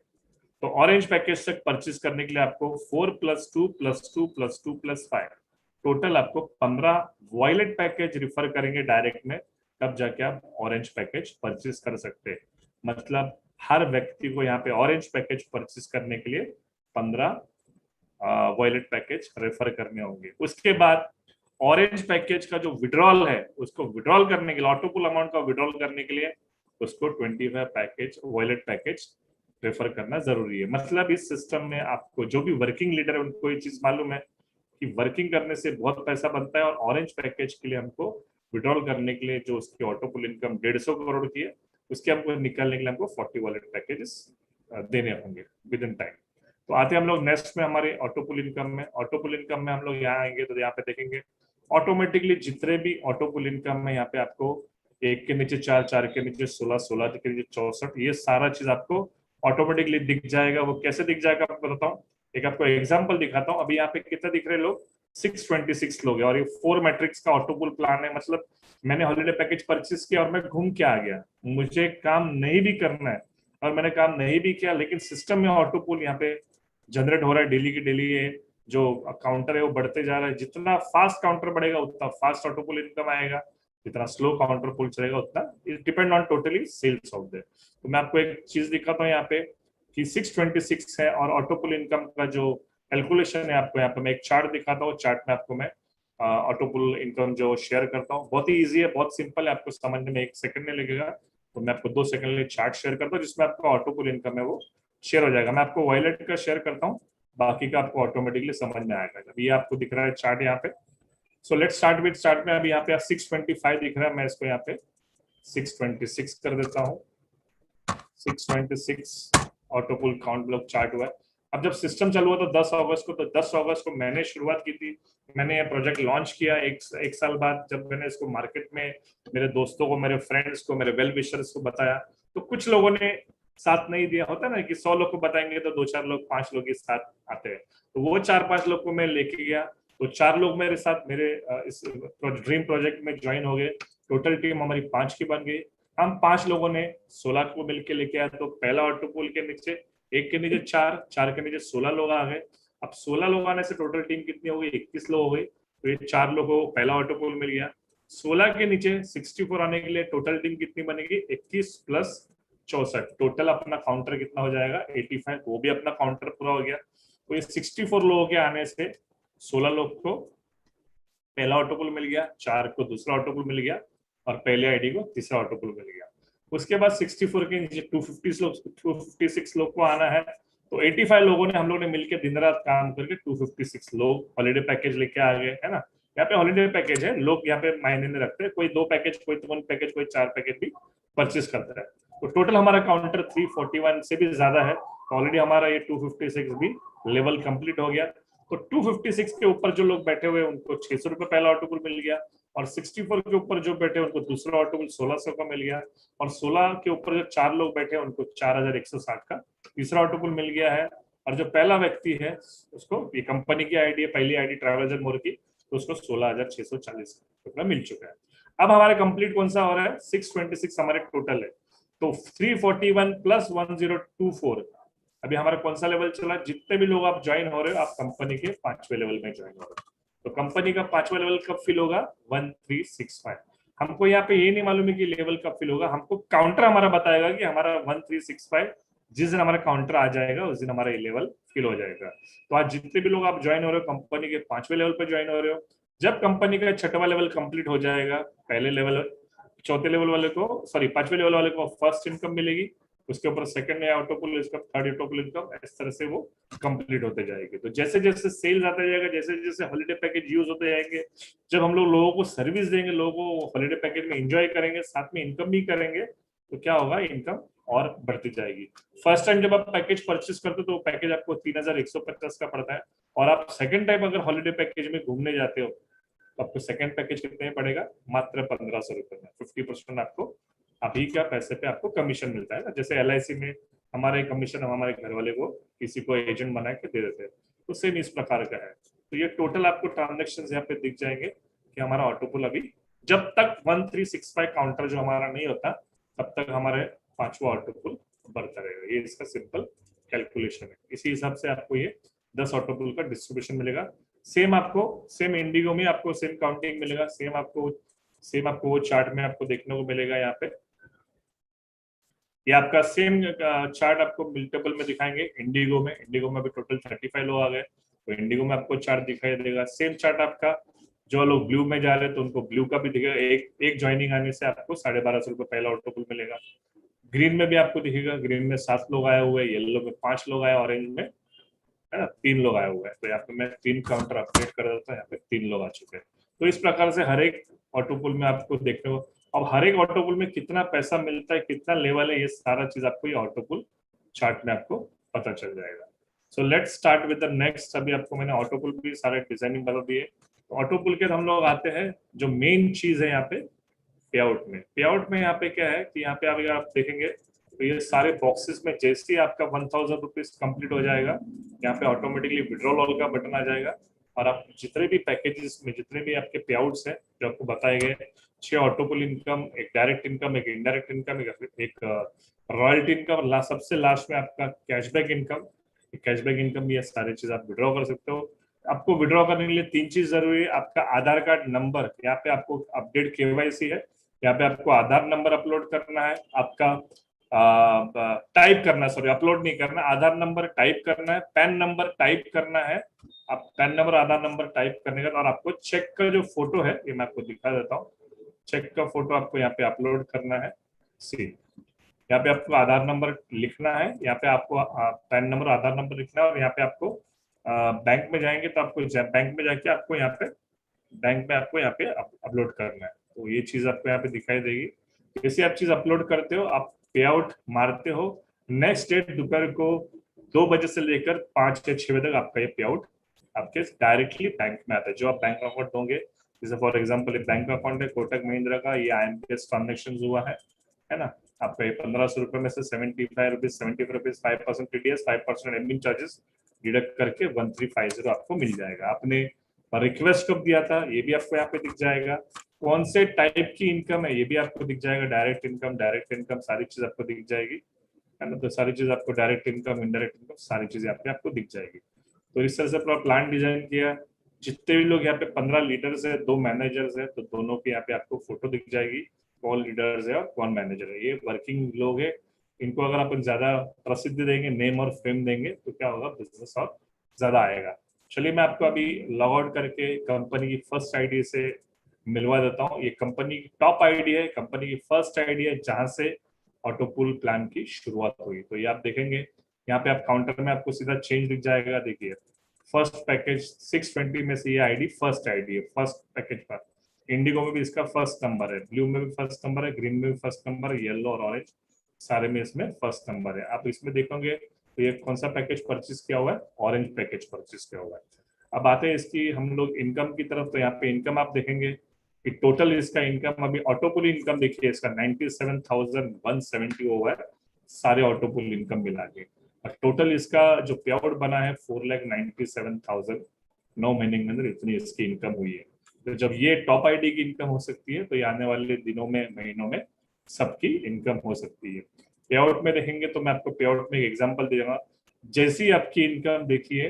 तो ऑरेंज पैकेज तक परचेस करने के लिए आपको 4+2+2+2+5 टोटल आपको 15 वॉयलेट पैकेज रिफर करेंगे डायरेक्ट में, तब जाके आप ऑरेंज पैकेज परचेस कर सकते हैं। मतलब हर व्यक्ति को यहाँ पे ऑरेंज पैकेज परचेस करने के लिए 15 वॉयलेट पैकेज रेफर करने होंगे। उसके बाद ऑरेंज पैकेज का जो विड्रॉल है, उसको विड्रॉल करने के लिए, ऑटो पुल अमाउंट का विड्रॉल करने के लिए उसको 25 पैकेज वॉयलेट पैकेज रेफर करना जरूरी है। मतलब इस सिस्टम में आपको जो भी वर्किंग लीडर है उनको ये चीज मालूम है कि वर्किंग करने से बहुत पैसा बनता है, और ऑरेंज पैकेज के लिए हमको विड्रॉल करने के लिए जो उसकी ऑटो पुल इनकम 150 करोड़ की है, उसके हमको निकालने के लिए हमको 40 वॉलेट पैकेजेस देने होंगे विद इन टाइम। तो आते हैं हम लोग नेक्स्ट में हमारे ऑटो पुल इनकम में। ऑटो पुल इनकम में हम लोग यहाँ आएंगे तो यहाँ पे देखेंगे ऑटोमेटिकली जितने भी ऑटो पुल इनकम है, यहाँ पे आपको 1 के नीचे 4, 4 के नीचे 16, 16 के नीचे 64, ये सारा चीज आपको ऑटोमेटिकली दिख जाएगा। वो कैसे दिख जाएगा आपको बताता हूँ, एक आपको एग्जांपल दिखाता हूँ। अभी यहाँ पे कितना दिख रहे लोग, 626 लोग है, और ये 4 मैट्रिक्स का ऑटो पुल प्लान है। मतलब मैंने हॉलीडे पैकेज परचेस किया और मैं घूम के आ गया, मुझे काम नहीं भी करना है और मैंने काम नहीं भी किया, लेकिन सिस्टम में ऑटो पुल यहाँ पे जनरेट हो रहा है डेली की डेली। ये जो काउंटर है वो बढ़ते जा रहा है, जितना फास्ट काउंटर बढ़ेगा उतना फास्ट ऑटो पुल इनकम आएगा, जितना स्लो काउंटर पुल चलेगा उतना, it depend on totally sales of their. तो मैं आपको एक चीज दिखाता हूँ यहाँ पे कि 626 है, और ऑटो पुल इनकम का जो कैलकुलेशन है आपको यहाँ पे मैं एक चार्ट दिखाता हूँ। चार्ट में आपको मैं ऑटो पुल इनकम जो शेयर करता हूँ, बहुत ही ईजी है, बहुत सिंपल है, आपको समझने में 1 सेकंड नहीं लगेगा। तो मैं आपको 2 सेकंड लिए चार्ट शेयर करता हूँ जिसमें आपका ऑटो पुल इनकम है वो शेयर हो जाएगा। मैं आपको वॉयलेट का शेयर करता हूँ, बाकी का आपको ऑटोमेटिकली समझ में आएगा। जब ये आपको दिख रहा है चार्ट यहाँ पे, so let's start with chart में। अभी यहाँ पे 625 दिख रहा है, मैं इसको यहाँ पे 626 कर देता हूँ। 626 ऑटो पुल काउंट ब्लॉक चार्ट हुआ है। अब जब सिस्टम चालू हुआ तो 10 अगस्त को, तो 10 अगस्त को मैंने शुरुआत की थी। मैंने ये प्रोजेक्ट लॉन्च किया एक साल बाद, जब मैंने इसको मार्केट में मेरे दोस्तों को, मेरे फ्रेंड्स को, मेरे वेल विशर्स को बताया, तो कुछ लोगों ने साथ नहीं दिया। होता है ना कि 100 लोग को बताएंगे तो 2-4 लोग, 5 लोग ही साथ आते हैं। तो वो 4-5 लोग को मैं लेके गया, तो 4 लोग मेरे साथ मेरे इस ड्रीम प्रोजेक्ट में ज्वाइन हो गए। टोटल टीम हमारी 5 की बन गई। हम 5 लोगों ने 16 को मिलकर लेके आया। तो पहला ऑटो पूल के नीचे, एक के नीचे 4, 4 के नीचे 16 लोग आ गए। अब 16 लोग आने से टोटल टीम कितनी हो गई? 21 लोग हो गई। तो ये 4 लोगों को पहला ऑटो पूल मिल गया। 16 के नीचे 64 आने के लिए टोटल टीम कितनी बनेगी? 21 प्लस 64, टोटल अपना काउंटर कितना हो जाएगा? 85। वो भी अपना काउंटर पूरा हो गया। तो ये 64 लोगों के आने से 16 लोग को पहला ऑटो पुल मिल गया, 4 को दूसरा ऑटो पुल मिल गया, और पहले आईडी को तीसरा ऑटो पुल मिल गया। उसके बाद 64 के नीचे 256 लोग को आना है। तो 85 लोगों ने, हम लोग ने मिलकर दिन रात काम करके 256 लोग हॉलीडे पैकेज लेके आ गए, है ना। यहाँ पे हॉलीडे पैकेज है, लोग यहाँ पे मायने नहीं रखते, कोई 2 पैकेज, कोई 3 पैकेज, कोई 4 पैकेज भी परचेस करता है। तो टोटल हमारा काउंटर 341 से भी ज्यादा है। तो ऑलरेडी हमारा ये 256 भी लेवल कंप्लीट हो गया। तो 256 के ऊपर जो लोग बैठे हुए उनको 600 रुपये पहला ऑटो पुल मिल गया, और 64 के ऊपर जो बैठे उनको दूसरा ऑटो पुल 1600 का मिल गया, और 16 के ऊपर जो 4 लोग बैठे उनको 4160 का तीसरा ऑटो पुल मिल गया है। और जो पहला व्यक्ति है उसको, ये कंपनी की आईडी है, पहली आईडी ट्रैवलर मोर की, तो उसको 16,640 रुपया मिल चुका है। अब हमारा कंप्लीट कौन सा हो रहा है? 626 हमारे टोटल है। तो 341 प्लस 1024, अभी हमारा कौन सा लेवल चला? जितने भी लोग आप ज्वाइन हो रहे हो, आप कंपनी के 5वें लेवल में ज्वाइन हो रहे हो। तो कंपनी का 5वां लेवल कब फिल होगा? 1365। हमको यहाँ पे ये नहीं मालूम है कि लेवल कब फिल होगा, हमको काउंटर हमारा बताएगा कि हमारा 1365, जिस दिन हमारा काउंटर आ जाएगा उस दिन हमारा ये लेवल फिल हो जाएगा। तो आज जितने भी लोग आप ज्वाइन हो रहे हो, कंपनी के 5वें लेवल पर ज्वाइन हो रहे हो, जब कंपनी का 6वां लेवल कंप्लीट हो जाएगा, पहले लेवल, चौथे लेवल वाले को, सॉरी 5वें लेवल वाले को फर्स्ट इनकम मिलेगी, उसके ऊपर सेकंड ऑटो पुल इनकम, थर्ड ऑटो पुल इनकम, इस तरह से वो कंप्लीट होते जाएगी। तो जैसे जैसे सेल्स आता जाएगा, जैसे जैसे हॉलीडे पैकेज यूज होते जाएंगे, जब हम लोग लोगों को सर्विस देंगे, लोगों को हॉलीडे पैकेज में एंजॉय करेंगे, साथ में इनकम भी करेंगे, तो क्या होगा? इनकम और बढ़ती जाएगी। फर्स्ट टाइम जब आप पैकेज परचेस करते हो तो पैकेज आपको 3150 का पड़ता है, और आप सेकंड टाइम अगर हॉलीडे पैकेज में घूमने जाते हो तो आपको सेकंड पैकेज कितने में पड़ेगा? मात्र 1500 रुपए में। 50% आपको अभी का पैसे पे आपको कमीशन मिलता है ना, जैसे LIC में हमारे कमीशन हम हमारे घर वाले को, किसी को एजेंट बना के दे देते हैं, तो सेम इस प्रकार का है। तो ये टोटल आपको ट्रांजेक्शन यहाँ पे दिख जाएंगे कि हमारा ऑटो पुल अभी, जब तक 1365 काउंटर जो हमारा नहीं होता, तब तक हमारे 5वां ऑटो पुल बढ़ता रहेगा। ये इसका सिंपल कैलकुलेशन है। इसी हिसाब से आपको ये 10 ऑटो पुल का डिस्ट्रीब्यूशन मिलेगा। सेम इंडिगो में आपको सेम काउंटिंग मिलेगा, सेम आपको वो चार्ट में आपको देखने को मिलेगा। यहाँ पे ये आपका सेम चार्ट आपको मल्टीपल में दिखाएंगे। इंडिगो में भी टोटल 35 लोग आ गए, तो इंडिगो में आपको चार्ट दिखाई देगा। सेम चार्ट आपका, जो लोग ब्लू में जा रहे हैं तो उनको ब्लू का भी दिखेगा। एक ज्वाइनिंग आने से आपको 1250 रुपये पहला ऑटो पुल मिलेगा। ग्रीन में भी आपको दिखेगा, ग्रीन में 7 लोग आए हुए हैं, येलो में 5 लोग आए, ऑरेंज में, है ना, 3 लोग आए हुए हैं। तो यहाँ पे मैं 3 काउंटर अपडेट कर देता हूँ, यहाँ पे 3 लोग आ चुके हैं। तो इस प्रकार से हर एक ऑटो पुल में आपको देखने को, अब हर एक ऑटो पुल में कितना पैसा मिलता है, कितना लेवल है, ये सारा चीज आपको ये ऑटो पुल चार्ट में आपको पता चल जाएगा। So let's start with the next. अभी आपको मैंने ऑटो पुल भी सारे डिजाइनिंग बता दिए। तो ऑटो पुल के हम लोग आते हैं, जो मेन चीज है यहाँ पे पे आउट में यहाँ पे क्या है कि यहाँ पे आप देखेंगे तो ये सारे बॉक्सेस में जैसे ही आपका 1000 रुपीज कंप्लीट हो जाएगा, यहाँ पे ऑटोमेटिकली विड्रॉल ऑल का बटन आ जाएगा, और आप जितने भी पैकेजेस में जितने भी आपके पे आउट्स हैं जो आपको बताए गए, 6 ऑटोपुल इनकम, एक डायरेक्ट इनकम, एक इनडायरेक्ट इनकम, एक रॉयल्टी इनकम, सबसे लास्ट में आपका कैशबैक इनकम भी है। सारी चीज आप विड्रॉ कर सकते हो। आपको विड्रॉ करने के लिए 3 चीज जरूरी है। आपका आधार कार्ड नंबर, यहाँ पे आपको अपडेट KYC है, यहाँ पे आपको आधार नंबर अपलोड करना है, आपका टाइप करना, सॉरी अपलोड नहीं करना, आधार नंबर टाइप करना है, पैन नंबर टाइप करना है। आप पैन नंबर, आधार नंबर टाइप करने का, और आपको चेक का जो फोटो है, ये मैं आपको दिखा देता हूँ। चेक का फोटो आपको यहाँ पे अपलोड करना है। सी, यहाँ पे आपको आधार नंबर लिखना है, यहाँ पे आपको पैन नंबर, आधार नंबर लिखना है, और यहाँ पे आपको बैंक में जाएंगे तो आपको बैंक में जाके आपको यहाँ पे बैंक में आपको यहाँ पे अपलोड करना है। तो ये चीज आपको यहाँ पे दिखाई देगी। जैसे आप चीज अपलोड करते हो, आप पे आउट मारते हो, नेक्स्ट डेट दोपहर को 2 बजे से लेकर 5 या 6 बजे तक आपका ये पे आउट आपके डायरेक्टली बैंक में आता है। जो आप बैंक अकाउंट दोगे, जैसे फॉर एग्जांपल एक बैंक अकाउंट है कोटक महिंद्रा का, ये IMPS ट्रांजेक्शन हुआ है ना, आपका ये 1500 रुपए में से 75 rupees 5% TDS 5% admin charges deduct करके 1350 आपको मिल जाएगा। आपने रिक्वेस्ट कब दिया था ये भी आपको यहाँ पे दिख जाएगा, कौन से टाइप की इनकम है ये भी आपको दिख जाएगा, डायरेक्ट इनकम सारी चीज आपको दिख जाएगी, है ना। तो सारी चीज आपको डायरेक्ट इनकम इंडायरेक्ट इनकम सारी चीजें आपको दिख जाएगी। तो इस तरह से पूरा प्लान डिजाइन किया। जितने भी लोग यहाँ पे 15 लीडर्स है, 2 मैनेजर्स है, तो दोनों की यहाँ पे आपको फोटो दिख जाएगी, कौन लीडर्स है और कौन मैनेजर है। ये वर्किंग लोग है, इनको अगर अपन ज्यादा प्रसिद्धि देंगे, नेम और फेम देंगे, तो क्या होगा, बिजनेस और ज्यादा आएगा। चलिए मैं आपको अभी लॉग आउट करके कंपनी की फर्स्ट आईडी से मिलवा देता हूँ। ये कंपनी की टॉप आईडी है, कंपनी की फर्स्ट आईडी है, जहां से ऑटोपुल प्लान की शुरुआत हुई। तो ये आप देखेंगे यहाँ पे, आप काउंटर में आपको सीधा चेंज दिख जाएगा। देखिए फर्स्ट पैकेज 620 में से ये आईडी फर्स्ट आईडी है, फर्स्ट पैकेज पर। इंडिगो में भी इसका फर्स्ट नंबर है, ब्लू में भी फर्स्ट नंबर है, ग्रीन में भी फर्स्ट नंबर है, येलो और ऑरेंज सारे में इसमें फर्स्ट नंबर है। आप इसमें देखोगे तो ये कौन सा पैकेज परचेज किया हुआ है, ऑरेंज पैकेज परचेज किया हुआ है। अब आते हैं इसकी हम लोग इनकम की तरफ। तो यहाँ पे इनकम आप देखेंगे कि टोटल इसका इनकम अभी ऑटोपुल इनकम देखिए इसका 97,170 हुआ है, सारे ऑटोपुल इनकम मिला के। और टोटल इसका जो पे आउट बना है 4,97,000, 9 महीने के अंदर इतनी इसकी इनकम हुई है। तो जब ये टॉप आईडी की इनकम हो सकती है, तो ये आने वाले दिनों में, महीनों में सबकी इनकम हो सकती है। पे आउट में देखेंगे तो मैं आपको पे आउट में एक एग्जांपल दे दूंगा। जैसी आपकी इनकम देखिए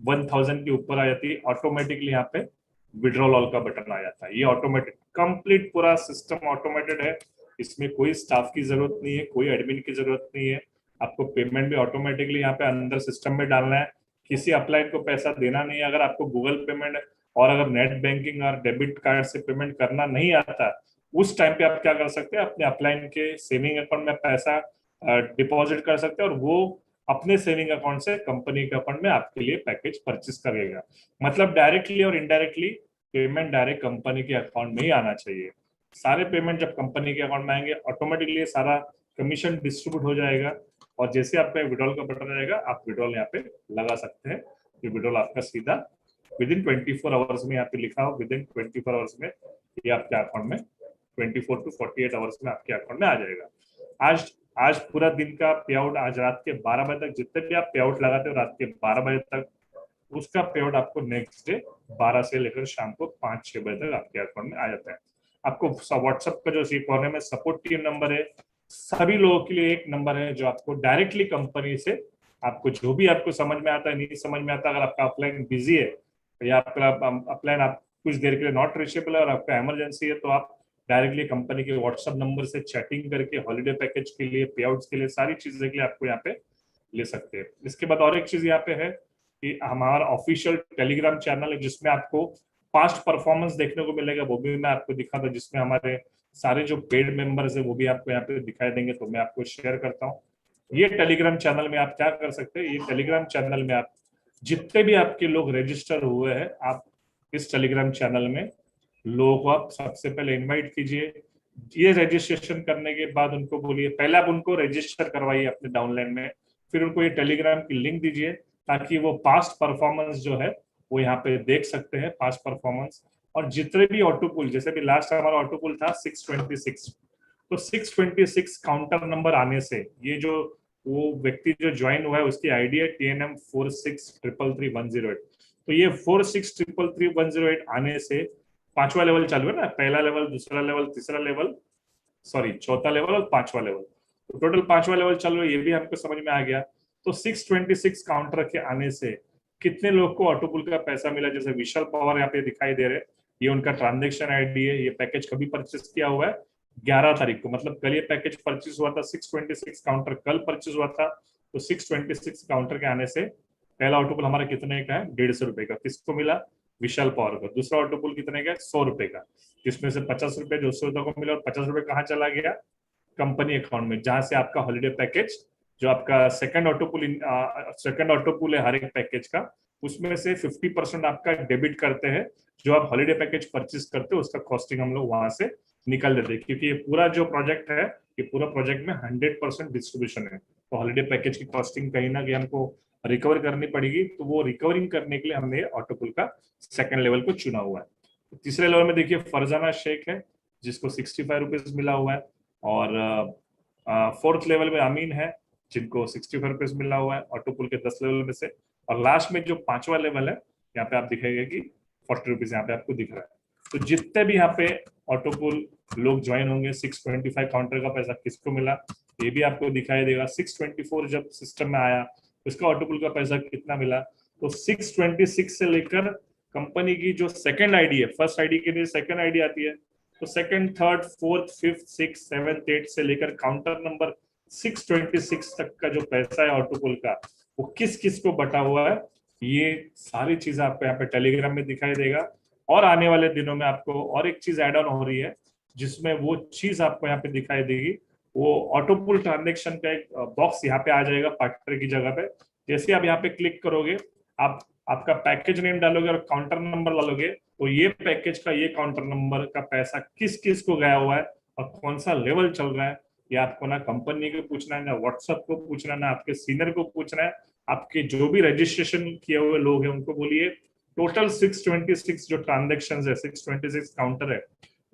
1000 के ऊपर आ जाती है, ऑटोमेटिकली यहाँ पे विड्रॉल ऑल का बटन आ जाता है। ये ऑटोमेटिक कंप्लीट पूरा सिस्टम ऑटोमेटेड है, इसमें कोई स्टाफ की जरूरत नहीं है, कोई एडमिन की जरूरत नहीं है। आपको पेमेंट भी ऑटोमेटिकली यहाँ पे अंदर सिस्टम में डालना है, किसी अपलाइन को पैसा देना नहीं है। अगर आपको गूगल पेमेंट और अगर नेट बैंकिंग और डेबिट कार्ड से पेमेंट करना नहीं आता, उस टाइम पे आप क्या कर सकते हैं, अपने अपलाइन के सेविंग अकाउंट में पैसा डिपॉजिट कर सकते हैं, और वो अपने सेविंग अकाउंट से कंपनी के अकाउंट में आपके लिए पैकेज परचेस करेगा। मतलब डायरेक्टली और इनडायरेक्टली पेमेंट डायरेक्ट कंपनी के अकाउंट में ही आना चाहिए। सारे पेमेंट जब कंपनी के अकाउंट में आएंगे, ऑटोमेटिकली सारा कमीशन डिस्ट्रीब्यूट हो जाएगा, और जैसे आप पे विड्रॉल का बटन रहेगा, आप विड्रॉल यहाँ पे लगा सकते हैं। ये विड्रॉल आपका सीधा विदिन 24 आवर्स में यहाँ पे लिखा हो, विदिन 24 आवर्स में ये आपके अकाउंट में 24 to 48 आवर्स में आपके अकाउंट में आ जाएगा। आज पूरा दिन का पे आउट, आज रात के 12 बजे तक जितने भी आप पे आउट लगाते हो रात के 12 बजे तक, उसका पे आउट आपको नेक्स्ट डे 12 से लेकर शाम को 5-6 बजे तक आपके अकाउंट में आ जाता है। आपको व्हाट्सएप का जो कोने में सपोर्ट टीम नंबर है, सभी लोगों के लिए एक नंबर है जो आपको डायरेक्टली कंपनी से, आपको जो भी आपको समझ में आता है, नहीं समझ में आता, अगर आपका अपलाइन बिजी है या आपका अपलाइन आप कुछ देर के लिए नॉट रीचेबल है और आपका इमरजेंसी है, तो आप डायरेक्टली कंपनी के व्हाट्सएप नंबर से चैटिंग करके हॉलीडे पैकेज के लिए, पे आउट्स के लिए, सारी चीजें के लिए आपको यहाँ पे ले सकते हैं। इसके बाद और एक चीज यहाँ पे है कि हमारा ऑफिशियल टेलीग्राम चैनल है, जिसमें आपको पास्ट परफॉर्मेंस देखने को मिलेगा, वो भी मैं आपको दिखा था, जिसमें हमारे सारे जो पेड मेंबर्स है वो भी आपको यहाँ पे दिखाई देंगे। तो मैं आपको शेयर करता हूँ। ये टेलीग्राम चैनल में आप क्या कर सकते हैं, ये टेलीग्राम चैनल में आप जितने भी आपके लोग रजिस्टर हुए हैं, आप इस टेलीग्राम चैनल में लोगों को आप सबसे पहले इनवाइट कीजिए। ये रजिस्ट्रेशन करने के बाद उनको बोलिए, पहले आप उनको रजिस्टर करवाइए अपने डाउनलाइन में, फिर उनको ये टेलीग्राम की लिंक दीजिए, ताकि वो पास्ट परफॉर्मेंस जो है वो यहाँ पे देख सकते हैं, पास्ट परफॉर्मेंस। और जितने भी ऑटोपुल, जैसे भी लास्ट हमारा ऑटोपुल था 626, तो 626 काउंटर नंबर आने से ये जो वो व्यक्ति जो ज्वाइन हुआ है उसकी आईडी है TNM 46333108। तो ये 46333108 आने से 5वां लेवल चालू है ना, पहला लेवल, दूसरा लेवल, तीसरा लेवल, सॉरी चौथा लेवल और 5वां लेवल, तो टोटल 5वां लेवल चालू है, ये भी हमको समझ में आ गया। तो 626 काउंटर के आने से कितने लोग को ऑटोपुल का पैसा मिला, जैसे विशाल पवार यहाँ पे दिखाई दे रहे, ये उनका ट्रांजेक्शन आईडी है। ये पैकेज कभी परचेस किया हुआ है 11 तारीख को, मतलब कल ये पैकेज परचेस हुआ था। 626 काउंटर कल परचेस हुआ था, तो 626 काउंटर के आने से पहला ऑटोपुल हमारा कितने का है, 150 रुपए का, किसको मिला, विशाल पवार को। दूसरा ऑटोपुल कितने का, 100 रुपए का, जिसमें से 50 रुपए 200 को मिला, और 50 रुपए कहाँ चला गया, कंपनी अकाउंट में, जहां से आपका हॉलीडे पैकेज जो आपका सेकंड ऑटोपुल है हर एक पैकेज का, उसमें से 50% आपका डेबिट करते हैं। जो आप हॉलीडे पैकेज परचेस करते हो उसका कॉस्टिंग हम लोग वहां से निकल देते हैं, क्योंकि ये पूरा जो प्रोजेक्ट है, ये पूरा प्रोजेक्ट में 100% डिस्ट्रीब्यूशन है। तो हॉलीडे पैकेज की कॉस्टिंग कहीं ना कहीं हमको रिकवर करनी पड़ेगी, तो वो रिकवरिंग करने के लिए हमने ऑटोपुल का सेकंड लेवल को चुना हुआ है। तो तीसरे लेवल में देखिए फरजाना शेख है जिसको 65 रुपीज मिला हुआ है, और फोर्थ लेवल में अमीन है जिनको 65 रुपीज मिला हुआ है ऑटोपुल के 10 लेवल में से। और लास्ट में जो पांचवा लेवल है यहाँ पे आप दिखेगा कि 40 रुपीज यहाँ पे आपको दिख रहा है। तो जितने भी यहाँ पे ऑटोपुल लोग ज्वाइन होंगे, 625 काउंटर का पैसा किसको मिला ये भी आपको दिखाई देगा। 624 जब सिस्टम में आया उसका ऑटोपुल का पैसा कितना मिला, तो 626 से लेकर कंपनी की जो सेकंड आईडी है, फर्स्ट आईडी के लिए सेकंड आईडी आती है, तो second, third, fourth, fifth, six, seventh, eight से लेकर काउंटर नंबर 626 तक का जो पैसा है ऑटोपुल का, वो किस किस को बटा हुआ है, ये सारी चीजें आपको यहाँ पे टेलीग्राम में दिखाई देगा। और आने वाले दिनों में आपको और एक चीज एड ऑन हो रही है जिसमें वो चीज आपको यहाँ पे दिखाई देगी, वो ऑटोपुल ट्रांजेक्शन का एक बॉक्स यहाँ पे आ जाएगा पार्टनर की जगह पे। जैसे आप यहाँ पे क्लिक करोगे, आप आपका पैकेज नेम डालोगे और काउंटर नंबर डालोगे, तो ये पैकेज का ये काउंटर नंबर का पैसा किस किस को गया हुआ है और कौन सा लेवल चल रहा है, ये आपको ना कंपनी को पूछना है, ना व्हाट्सएप को पूछना है, ना आपके सीनियर को पूछना है। आपके जो भी रजिस्ट्रेशन किए हुए लोग हैं उनको बोलिए टोटल 626 जो ट्रांजेक्शन है, 626 काउंटर है,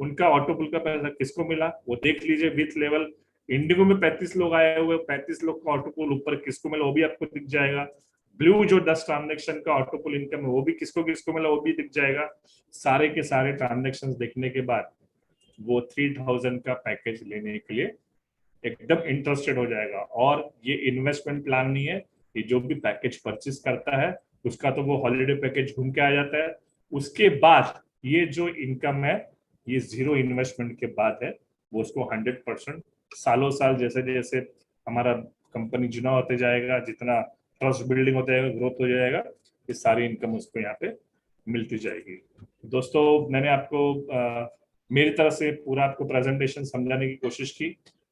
उनका ऑटोपुल का पैसा किसको मिला वो देख लीजिए विथ लेवल। इंडिगो में 35 लोग आए हुए, 35 लोग का ऑटोपुल ऊपर किसको मिला वो भी आपको दिख जाएगा। ब्लू जो 10 ट्रांजेक्शन का ऑटोपुल इनकम है वो भी किसको किसको मिला वो भी दिख जाएगा। सारे के सारे ट्रांजेक्शन देखने के बाद वो 3000 का पैकेज लेने के लिए एकदम इंटरेस्टेड हो जाएगा। और ये इन्वेस्टमेंट प्लान नहीं है, ये जो भी पैकेज परचेज करता है उसका तो वो हॉलीडे पैकेज घूम के आ जाता है। उसके बाद ये जो इनकम है ये जीरो इन्वेस्टमेंट के बाद है, वो उसको 100% सालों साल जैसे जैसे हमारा कंपनी जुना होते जाएगा, जितना ट्रस्ट बिल्डिंग होता जाएगा, ग्रोथ हो जाएगा, ये सारी इनकम उसको यहाँ पे मिलती जाएगी। दोस्तों मैंने आपको मेरी तरफ से पूरा आपको प्रेजेंटेशन समझाने की कोशिश की।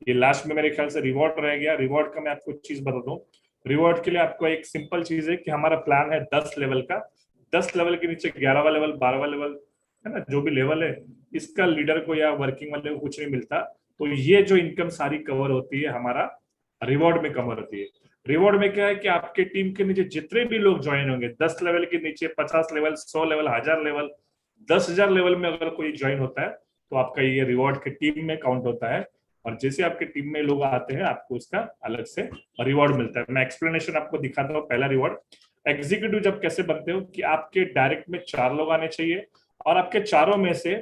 ये लास्ट में मेरे ख्याल से रिवॉर्ड रह गया। रिवॉर्ड का मैं आपको चीज बता दूं, रिवॉर्ड के लिए आपको एक सिंपल चीज है कि हमारा प्लान है 10 लेवल का। 10 लेवल के नीचे 11वां लेवल, 12वां लेवल है ना, जो भी लेवल है इसका लीडर को या वर्किंग वाले को कुछ नहीं मिलता। तो ये जो इनकम सारी कवर होती है हमारा रिवॉर्ड में कवर होती है। रिवॉर्ड में क्या है कि आपके टीम के नीचे जितने भी लोग ज्वाइन होंगे, 10 लेवल के नीचे 50 लेवल, 100 लेवल, 1000 लेवल, 10,000 लेवल में अगर कोई ज्वाइन होता है तो आपका ये रिवॉर्ड के टीम में काउंट होता है। और जैसे आपके टीम में लोग आते हैं आपको उसका अलग से रिवॉर्ड मिलता है। मैं एक्सप्लेनेशन आपको दिखाता हूँ। पहला रिवॉर्ड, एग्जीक्यूटिव जब कैसे बनते हो कि आपके डायरेक्ट में 4 लोग आने चाहिए और आपके चारों में से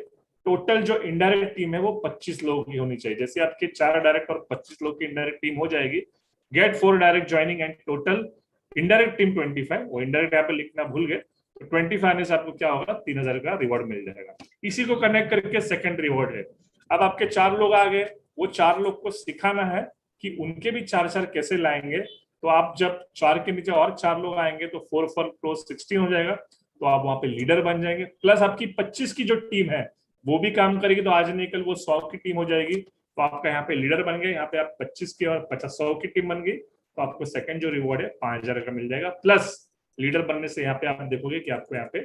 टोटल जो इनडायरेक्ट टीम है वो 25 लोगों की होनी चाहिए। जैसे आपके 4 डायरेक्ट और 25 लोग की इनडायरेक्ट टीम हो जाएगी, get 4 direct joining and total indirect team 25। वो इनडायरेक्ट यहाँ पे लिखना भूल गए, तो 25 आने से आपको क्या होगा, 3000 का रिवॉर्ड मिल जाएगा। इसी को कनेक्ट करके सेकंड रिवॉर्ड है। अब आपके 4 लोग आ गए, वो 4 लोग को सिखाना है कि उनके भी 4 कैसे लाएंगे। तो आप जब 4 के नीचे और 4 लोग आएंगे तो 4 4 क्लोज 16 हो जाएगा, तो आप वहां पे लीडर बन जाएंगे। प्लस आपकी 25 की जो टीम है वो भी काम करेगी, तो आज नहीं कल वो 100 की टीम हो जाएगी। तो आपका यहाँ पे लीडर बन गए, यहाँ पे आप 25 की और 100 की टीम बन गई, तो आपको सेकंड जो रिवॉर्ड है 5000 का मिल जाएगा। प्लस लीडर बनने से यहाँ पे आप देखोगे कि आपको यहाँ पे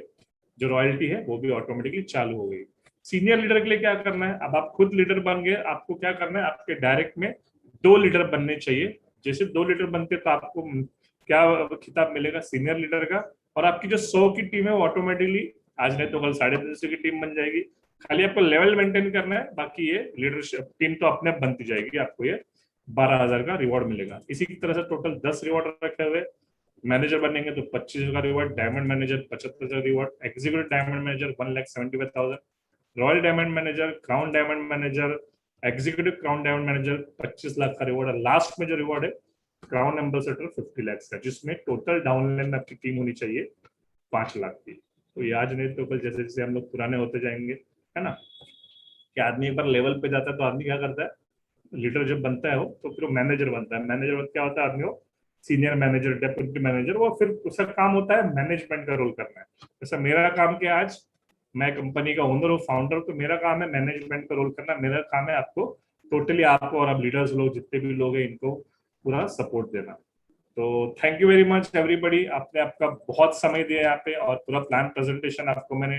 जो रॉयल्टी है वो भी ऑटोमेटिकली चालू हो गई। सीनियर लीडर के लिए क्या करना है, अब आप खुद लीडर बन गए, आपको क्या करना है, आपके डायरेक्ट में 2 लीडर बनने चाहिए। जैसे 2 लीडर बनते तो आपको क्या खिताब मिलेगा, सीनियर लीडर का। और आपकी जो 100 की टीम है वो ऑटोमेटिकली आज नहीं तो कल 350 की टीम बन जाएगी। खाली आपको लेवल मेंटेन करना है, बाकी ये लीडरशिप टीम तो अपने आप बनती जाएगी। आपको ये 12,000 का रिवॉर्ड मिलेगा। इसी की तरह से टोटल 10 रिवॉर्ड रखे हुए। मैनेजर बनेंगे तो 25,000 का reward, diamond manager 75,000 reward, executive diamond manager 1,75,000, royal diamond manager, crown diamond manager, executive crown diamond manager 25 lakh का रिवॉर्ड है। लास्ट में जो रिवॉर्ड है क्राउन एम्बेसडर 50 लाख का, जिसमें टोटल डाउनलाइन में आपकी टीम होनी चाहिए 5 लाख की। तो ये आज नहीं तो कल जैसे जैसे हम लोग पुराने होते जाएंगे, है ना, कि आदमी एक बार लेवल पे जाता है तो आदमी क्या करता है, लीडर जब बनता है वो तो फिर मैनेजर बनता है। मैनेजर क्या होता है, आदमी वो सीनियर मैनेजर, डेप्यूटी मैनेजर, वो फिर उसका काम होता है मैनेजमेंट का रोल करना है। जैसा मेरा काम क्या, आज मैं कंपनी का ओनर हूँ, फाउंडर, तो मेरा काम है मैनेजमेंट का रोल करना। मेरा काम है आपको टोटली, आपको और आप लीडर्स लोग जितने भी लोग हैं इनको पूरा सपोर्ट देना। तो thank you very much everybody, आपने आपका बहुत समय दिया यहाँ पे और पूरा प्लान प्रेजेंटेशन आपको मैंने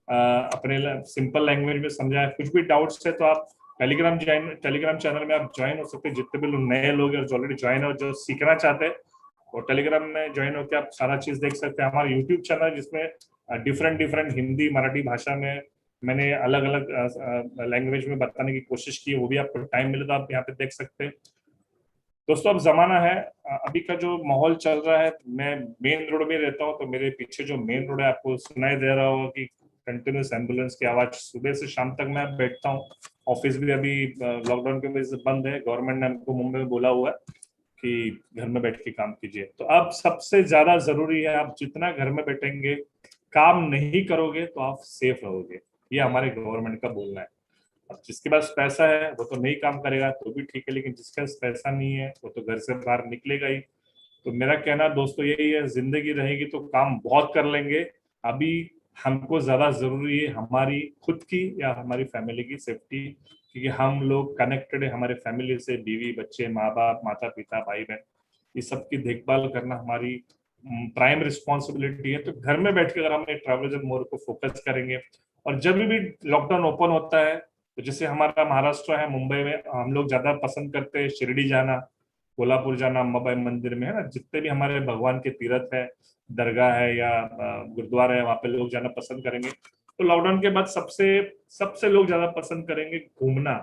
अपने सिंपल लैंग्वेज में समझाया। कुछ भी डाउट्स है तो आप टेलीग्राम चैनल में आप ज्वाइन हो सकते हैं। जितने भी लोग नए लोग हैं जो ऑलरेडी ज्वाइन और जो सीखना चाहते हैं वो टेलीग्राम में ज्वाइन होकर आप सारा चीज देख सकते हैं। हमारा यूट्यूब चैनल जिसमें डिफरेंट डिफरेंट हिंदी मराठी भाषा में मैंने अलग अलग लैंग्वेज में बताने की कोशिश की, वो भी आपको टाइम मिले तो आप यहाँ पे देख सकते हैं। दोस्तों अब जमाना है, अभी का जो माहौल चल रहा है, मैं मेन रोड में रहता हूँ तो मेरे पीछे जो मेन रोड है आपको सुनाई दे रहा होगा कि कंटिन्यूस एम्बुलेंस की आवाज सुबह से शाम तक मैं बैठता हूँ। ऑफिस भी अभी लॉकडाउन की वजह से बंद है, गवर्नमेंट ने हमको मुंबई में बोला हुआ है कि घर में बैठ के काम कीजिए। तो अब सबसे ज्यादा जरूरी है, आप जितना घर में बैठेंगे काम नहीं करोगे तो आप सेफ रहोगे, ये हमारे गवर्नमेंट का बोलना है। अब जिसके पास पैसा है वो तो नहीं काम करेगा तो भी ठीक है, लेकिन जिसके पास पैसा नहीं है वो तो घर से बाहर निकलेगा ही। तो मेरा कहना दोस्तों यही है, जिंदगी रहेगी तो काम बहुत कर लेंगे। अभी हमको ज्यादा जरूरी है हमारी खुद की या हमारी फैमिली की सेफ्टी, क्योंकि हम लोग कनेक्टेड है हमारे फैमिली से, बीवी बच्चे माँ बाप माता पिता भाई बहन, ये सब की देखभाल करना हमारी प्राइम रिस्पॉन्सिबिलिटी है। तो घर में बैठ के अगर हम ट्रैवल मोड को फोकस करेंगे, और जब भी लॉकडाउन ओपन होता है तो जैसे हमारा महाराष्ट्र है, मुंबई में हम लोग ज्यादा पसंद करते हैं शिरडी जाना, कोल्हापुर जाना, अम्बाबाई मंदिर में, है ना, जितने भी हमारे भगवान के तीर्थ है, दरगाह है या गुरुद्वारा है, वहां पे लोग जाना पसंद करेंगे। तो लॉकडाउन के बाद सबसे सबसे लोग ज्यादा पसंद करेंगे घूमना,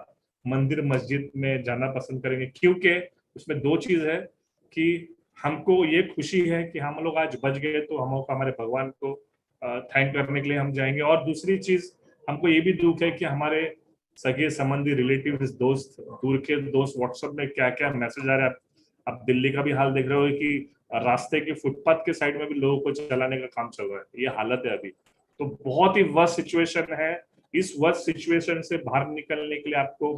मंदिर मस्जिद में जाना पसंद करेंगे, क्योंकि उसमें दो चीज है कि हमको ये खुशी है कि हम लोग आज बच गए तो हम हमारे भगवान को थैंक करने के लिए हम जाएंगे, और दूसरी चीज हमको ये भी दुख है कि हमारे सगे संबंधी रिलेटिव दोस्त, दूर के दोस्त व्हाट्सएप में क्या क्या मैसेज आ रहे हैं। आप दिल्ली का भी हाल देख रहे हो कि रास्ते के फुटपाथ के साइड में भी लोगों को चलाने का काम चल रहा है, ये हालत है अभी। तो बहुत ही वर्स्ट सिचुएशन है। इस वर्स्ट सिचुएशन से बाहर निकलने के लिए आपको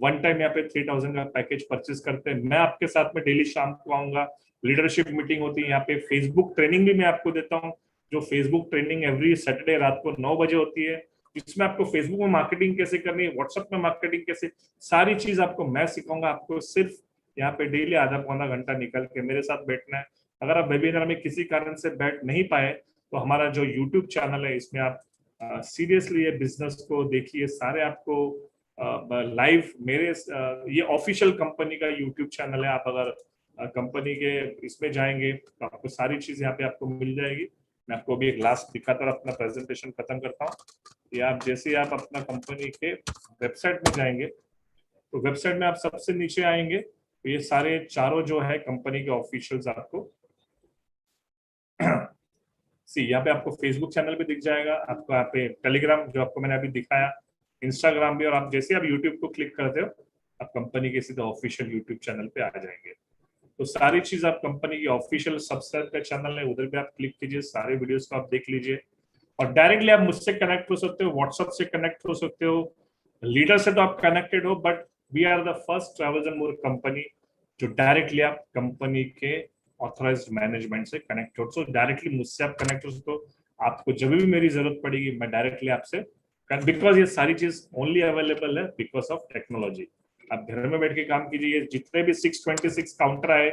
वन टाइम यहाँ पे 3000 का पैकेज परचेज करते हैं। मैं आपके साथ में डेली शाम को आऊंगा, लीडरशिप मीटिंग होती है यहाँ पे, फेसबुक ट्रेनिंग भी मैं आपको देता हूँ, जो फेसबुक ट्रेनिंग एवरी सैटरडे रात को 9 बजे होती है। इसमें आपको फेसबुक में मार्केटिंग कैसे करनी है, व्हाट्सएप में मार्केटिंग कैसे, सारी चीज आपको मैं सिखाऊंगा। आपको सिर्फ यहाँ पे डेली आधा पौना घंटा निकल के मेरे साथ बैठना है। अगर आप वेबिनार में किसी कारण से बैठ नहीं पाए तो हमारा जो यूट्यूब चैनल है इसमें आप सीरियसली ये बिजनेस को देखिए, सारे आपको लाइव मेरे ये ऑफिशियल कंपनी का यूट्यूब चैनल है। आप अगर कंपनी के इसमें जाएंगे तो आपको सारी चीज यहाँ पे आपको मिल जाएगी। मैं आपको अभी एक लास्ट दिखाता और अपना प्रेजेंटेशन खत्म करता हूँ। ये आप जैसे ही आप अपना कंपनी के वेबसाइट में जाएंगे तो वेबसाइट में आप सबसे नीचे आएंगे तो ये सारे चारों जो है कंपनी के ऑफिशियल्स आपको यहाँ पे आपको फेसबुक चैनल भी दिख जाएगा, आपको यहाँ पे टेलीग्राम जो आपको मैंने अभी दिखाया, इंस्टाग्राम भी, और आप जैसे आप यूट्यूब को क्लिक करते हो आप कंपनी के सीधे ऑफिशियल यूट्यूब चैनल पे आ जाएंगे। तो सारी चीज आप कंपनी की ऑफिशियल सब्सक्राइब का चैनल है उधर भी आप क्लिक कीजिए, सारे वीडियोस को आप देख लीजिए, और डायरेक्टली आप मुझसे कनेक्ट हो सकते हो, व्हाट्सएप से कनेक्ट हो सकते हो, लीडर से तो आप कनेक्टेड हो, but we are the first travels and more company जो डायरेक्टली आप कंपनी के ऑथराइज्ड मैनेजमेंट से कनेक्ट हो। सो डायरेक्टली मुझसे आप कनेक्ट हो सकते हो, आपको जब भी मेरी जरूरत पड़ेगी मैं डायरेक्टली आपसे, बिकॉज ये सारी चीज ओनली अवेलेबल है बिकॉज ऑफ टेक्नोलॉजी। आप घर में बैठ के काम कीजिए। जितने भी 626 काउंटर आए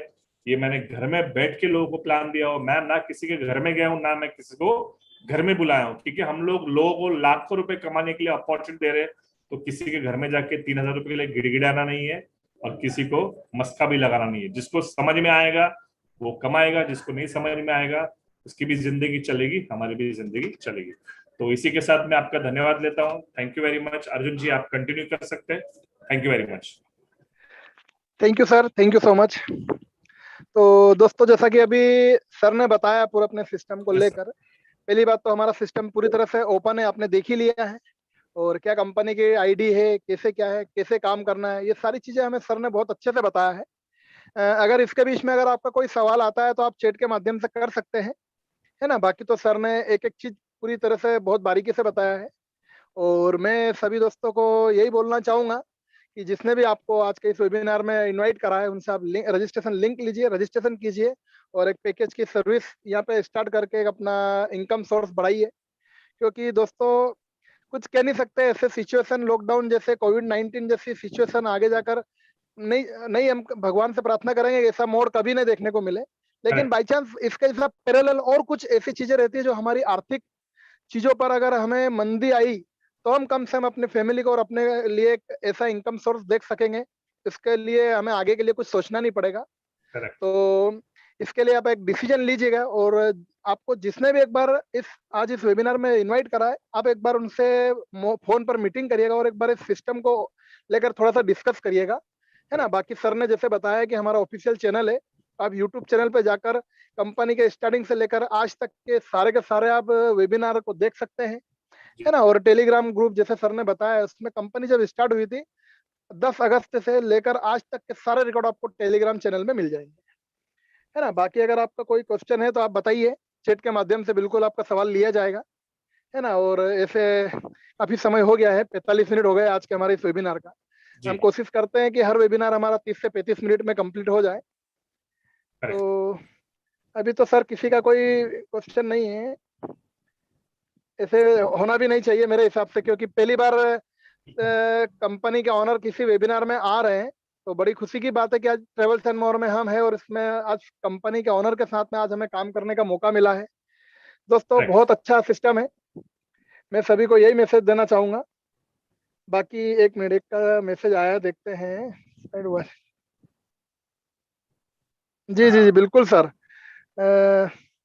ये मैंने घर में बैठ के लोगों को प्लान दिया हो, मैं ना किसी के घर में गया हूँ ना मैं किसी को घर में बुलाया हूँ, क्योंकि हम लोग लोगों को लाखों रुपए कमाने के लिए अपॉर्चुनिटी दे रहे हैं। तो किसी के घर में जाके 3000 रुपए के लिए गिड़गिड़ाना नहीं है और किसी को मस्का भी लगाना नहीं है। जिसको समझ में आएगा वो कमाएगा, जिसको नहीं समझ में आएगा उसकी भी जिंदगी चलेगी, हमारी भी जिंदगी चलेगी। तो इसी के साथ मैं आपका धन्यवाद लेता हूँ। Thank you very much. Arjun ji आप कंटिन्यू कर सकते हैं। Thank you very much. Thank you sir, thank you so much. तो दोस्तों जैसा कि अभी सर ने बताया पूरा अपने सिस्टम को लेकर, पहली बात तो हमारा सिस्टम पूरी तरह से ओपन है, आपने देख ही लिया है, और क्या कंपनी की आईडी है, कैसे क्या है, कैसे काम करना है, ये सारी चीजें हमें सर ने बहुत अच्छे से बताया है। अगर इसके बीच में अगर आपका कोई सवाल आता है तो आप चैट के माध्यम से कर सकते हैं, है ना। बाकी तो सर ने एक एक चीज पूरी तरह से बहुत बारीकी से बताया है। और मैं सभी दोस्तों को यही बोलना चाहूंगा कि जिसने भी आपको आज के इस वेबिनार में इनवाइट करा है उनसे आप रजिस्ट्रेशन लिंक लीजिए, रजिस्ट्रेशन कीजिए, और एक पैकेज की सर्विस यहाँ पे स्टार्ट करके एक अपना इनकम सोर्स बढ़ाइए। क्योंकि दोस्तों कुछ कह नहीं सकते, ऐसे सिचुएशन लॉकडाउन जैसे कोविड-19 जैसी सिचुएशन आगे जाकर नहीं नहीं हम भगवान से प्रार्थना करेंगे ऐसा मोड़ कभी नहीं देखने को मिले, लेकिन बाई चांस इसके साथ पैरेलल और कुछ ऐसी चीजें रहती है जो हमारी आर्थिक चीजों पर अगर हमें मंदी आई तो हम कम से कम अपने फैमिली को और अपने लिए एक ऐसा इनकम सोर्स देख सकेंगे। इसके लिए हमें आगे के लिए कुछ सोचना नहीं पड़ेगा। करेक्ट। तो इसके लिए आप एक डिसीजन लीजिएगा, और आपको जिसने भी एक बार आज इस वेबिनार में इनवाइट करा है, आप एक बार उनसे फोन पर मीटिंग करिएगा और एक बार इस सिस्टम को लेकर थोड़ा सा डिस्कस करिएगा, है ना। बाकी सर ने जैसे बताया कि हमारा ऑफिशियल चैनल है, आप यूट्यूब चैनल पे जाकर कंपनी के स्टार्टिंग से लेकर आज तक के सारे आप वेबिनार को देख सकते हैं, है ना। और टेलीग्राम ग्रुप जैसे सर ने बताया, उसमें कंपनी जब स्टार्ट हुई थी 10 अगस्त से लेकर आज तक के सारे रिकॉर्ड आपको टेलीग्राम चैनल में मिल जाएंगे, है ना। बाकी अगर आपका कोई क्वेश्चन है तो आप बताइए, चैट के माध्यम से बिल्कुल आपका सवाल लिया जाएगा, है ना। और ऐसे काफी समय हो गया है, 45 मिनट हो गए आज के हमारे इस वेबिनार का। हम जी। कोशिश करते हैं कि हर वेबिनार हमारा 30 से 35 मिनट में कंप्लीट हो जाए। करेक्ट। तो अभी तो सर किसी का कोई क्वेश्चन नहीं है, ऐसे होना भी नहीं चाहिए मेरे हिसाब से, क्योंकि पहली बार कंपनी के ऑनर किसी वेबिनार में आ रहे हैं। तो बड़ी खुशी की बात है कि आज ट्रेवल्स एंड मोर में हम हैं, और इसमें आज कंपनी के ऑनर के साथ में आज हमें काम करने का मौका मिला है। दोस्तों करेक्ट। बहुत अच्छा सिस्टम है, मैं सभी को यही मैसेज देना चाहूंगा। बाकी एक मिनट, एक का मैसेज आया, देखते हैं। जी जी जी, हाँ। बिल्कुल सर।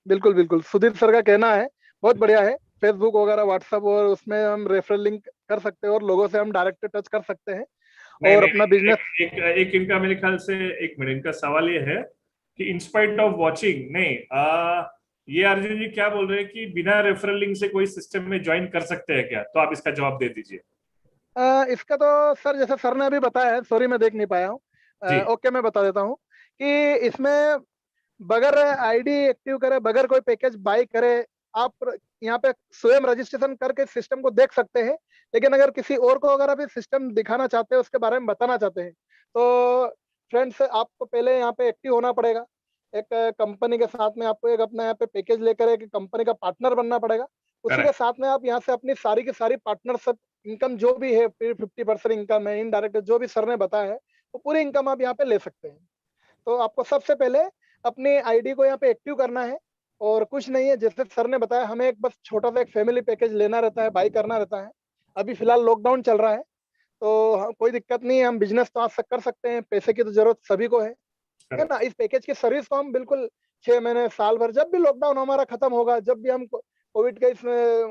बिल्कुल बिल्कुल, सुधीर सर का कहना है बहुत बढ़िया है। फेसबुक वगैरह, व्हाट्सअप, और उसमें हम रेफरल लिंक कर सकते हैं और लोगों से हम डायरेक्ट टच कर सकते हैं नहीं और नहीं, अपना एक, बिजनेस। एक, एक इनका मेरे ख्याल से, एक मिनट, इनका सवाल ये है कि इंस्पाइट ऑफ वॉचिंग, नहीं, ये अर्जुन जी क्या बोल रहे हैं कि बिना रेफरल लिंक से कोई सिस्टम में ज्वाइन कर सकते हैं क्या? तो आप इसका जवाब दे दीजिए। इसका तो सर जैसे सर ने अभी बताया है, सॉरी मैं देख नहीं पाया हूँ। जी। ओके, मैं बता देता हूँ कि इसमें बगैर आईडी एक्टिव करे, बगैर कोई पैकेज बाय करे, आप यहाँ पे स्वयं रजिस्ट्रेशन करके सिस्टम को देख सकते हैं। लेकिन अगर किसी और को अगर आप सिस्टम दिखाना चाहते हैं, उसके बारे में बताना चाहते हैं, तो फ्रेंड्स आपको पहले यहाँ पे एक्टिव होना पड़ेगा। एक कंपनी के साथ में आपको एक अपना यहाँ पे पैकेज लेकर एक कंपनी का पार्टनर बनना पड़ेगा। उसी के करेक्ट। साथ में आप यहाँ से अपनी सारी की सारी पार्टनरशिप इनकम जो भी है, फिर 50% इनकम है, इनडायरेक्ट जो भी सर ने बताया है, वो पूरी इनकम आप यहाँ पे ले सकते हैं। तो आपको सबसे पहले अपनी आईडी को यहाँ पे एक्टिव करना है, और कुछ नहीं है, जैसे सर ने बताया, हमें एक बस छोटा सा एक फैमिली पैकेज लेना रहता है, बाई करना रहता है। अभी फिलहाल लॉकडाउन चल रहा है, तो कोई दिक्कत नहीं है, हम बिजनेस तो आज तक कर सकते हैं, पैसे की तो जरूरत सभी को है ना। करेक्ट। इस पैकेज की सर्विस को हम बिल्कुल 6 महीने, साल भर, जब भी लॉकडाउन हमारा खत्म होगा, जब भी हम कोविड के इस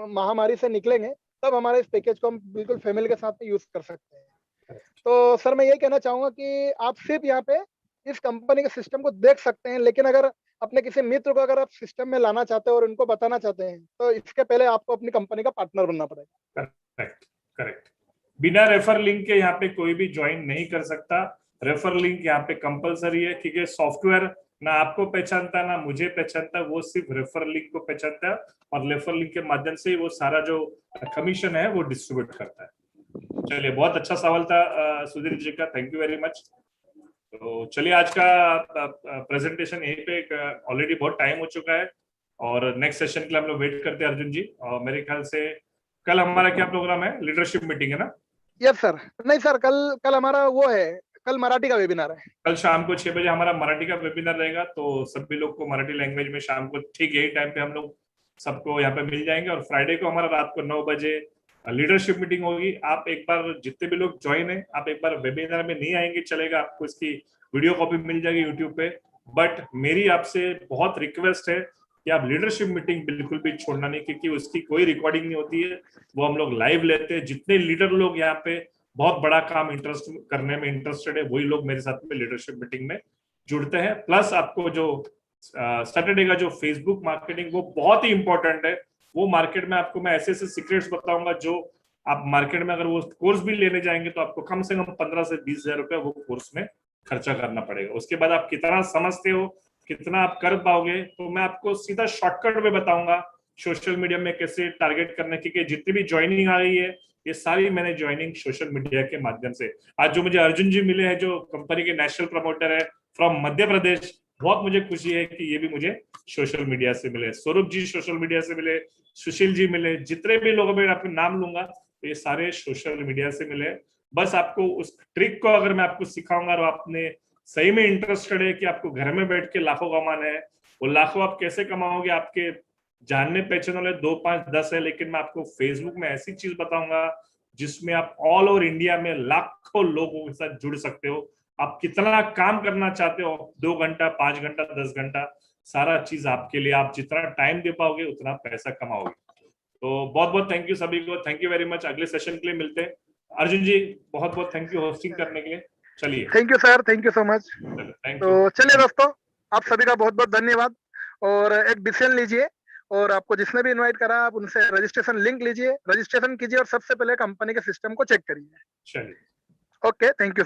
महामारी से निकलेंगे, तब हमारे इस पैकेज को हम बिल्कुल फैमिली के साथ में यूज कर सकते हैं। तो सर मैं यही कहना चाहूंगा कि आप सिर्फ यहाँ पे इस कंपनी के सिस्टम को देख सकते हैं, लेकिन अगर अपने किसी मित्र को अगर आप सिस्टम में लाना चाहते हैं और उनको बताना चाहते हैं, तो इसके पहले आपको अपनी कंपनी का पार्टनर बनना पड़ेगा। करेक्ट। करेक्ट। बिना रेफर लिंक के यहाँ पे कोई भी ज्वाइन नहीं कर सकता। रेफर लिंक यहाँ पे कंपलसरी है, क्योंकि सॉफ्टवेयर ना आपको पहचानता ना मुझे पहचानता, वो सिर्फ रेफर लिंक को पहचानता है, और रेफर लिंक के माध्यम से वो सारा जो कमीशन है वो डिस्ट्रीब्यूट करता है। चलिए, बहुत अच्छा सवाल था सुधीर जी का, थैंक यू वेरी मच। तो चलिए, आज का प्रेजेंटेशन यहीं पे, ऑलरेडी बहुत टाइम हो चुका है, और नेक्स्ट सेशन के लिए हम लोग वेट करते हैं अर्जुन जी। और मेरे ख्याल से कल हमारा क्या प्रोग्राम है? लीडरशिप मीटिंग है ना? Yes sir. नहीं सर, कल कल हमारा वो है, कल मराठी का वेबिनार है। कल शाम को 6 बजे हमारा मराठी का वेबिनार रहेगा, तो सभी लोग को मराठी लैंग्वेज में शाम को ठीक यही टाइम पे हम लोग सबको यहाँ पे मिल जाएंगे। और फ्राइडे को हमारा रात को 9 बजे लीडरशिप मीटिंग होगी। आप एक बार, जितने भी लोग ज्वाइन है, आप एक बार वेबिनार में नहीं आएंगे चलेगा, आपको इसकी वीडियो कॉपी मिल जाएगी यूट्यूब पे। बट मेरी आपसे बहुत रिक्वेस्ट है कि आप लीडरशिप मीटिंग बिल्कुल भी छोड़ना नहीं, क्योंकि उसकी कोई रिकॉर्डिंग नहीं होती है, वो हम लोग लाइव लेते हैं। जितने लीडर लोग यहाँ पे बहुत बड़ा काम इंटरेस्ट करने में इंटरेस्टेड है, वही लोग मेरे साथ में लीडरशिप मीटिंग में जुड़ते हैं। प्लस आपको जो सैटरडे का जो फेसबुक मार्केटिंग, वो बहुत ही इंपॉर्टेंट है। वो मार्केट में आपको मैं ऐसे ऐसे सीक्रेट्स बताऊंगा, जो आप मार्केट में अगर वो कोर्स भी लेने जाएंगे तो आपको कम से कम 15 से 20 हजार रुपया वो कोर्स में खर्चा करना पड़ेगा। उसके बाद आप कितना समझते हो, कितना आप कर पाओगे, तो मैं आपको सीधा शॉर्टकट में बताऊंगा सोशल मीडिया में कैसे टारगेट करने की। जितनी भी ज्वाइनिंग आ रही है, ये सारी मैंने ज्वाइनिंग सोशल मीडिया के माध्यम से। आज जो मुझे अर्जुन जी मिले हैं, जो कंपनी के नेशनल प्रमोटर है फ्रॉम मध्य प्रदेश, बहुत मुझे खुशी है कि ये भी मुझे सोशल मीडिया से मिले। स्वरूप जी सोशल मीडिया से मिले, सुशील जी मिले, जितने भी लोग मैं आपके नाम लूंगा तो ये सारे सोशल मीडिया से मिले। बस आपको उस ट्रिक को अगर मैं आपको सिखाऊंगा और आपने सही में इंटरेस्टेड है कि आपको घर में बैठ के लाखों कमाना है, वो लाखों आप कैसे कमाओगे, आपके जानने पहचान वाले 2 5 10 है, लेकिन मैं आपको फेसबुक में ऐसी चीज बताऊंगा जिसमें आप ऑल ओवर इंडिया में लाखों लोगों के साथ जुड़ सकते हो। आप कितना काम करना चाहते हो, 2 घंटा 5 घंटा 10 घंटा, सारा चीज आपके लिए। आप जितना टाइम दे पाओगे उतना पैसा कमाओगे। तो बहुत बहुत थैंक यू सभी को, थैंक यू वेरी मच। अगले सेशन के लिए मिलते हैं। अर्जुन जी बहुत बहुत थैंक यू होस्टिंग करने के लिए। चलिए, thank you sir, thank you so much. Thank you. तो चलिए दोस्तों, आप सभी का बहुत बहुत धन्यवाद। और एक डिसीजन लीजिए, और आपको जिसने भी इनवाइट करा आप उनसे रजिस्ट्रेशन लिंक लीजिए, रजिस्ट्रेशन कीजिए और सबसे पहले कंपनी के सिस्टम को चेक करिए। चलिए। Okay, thank you.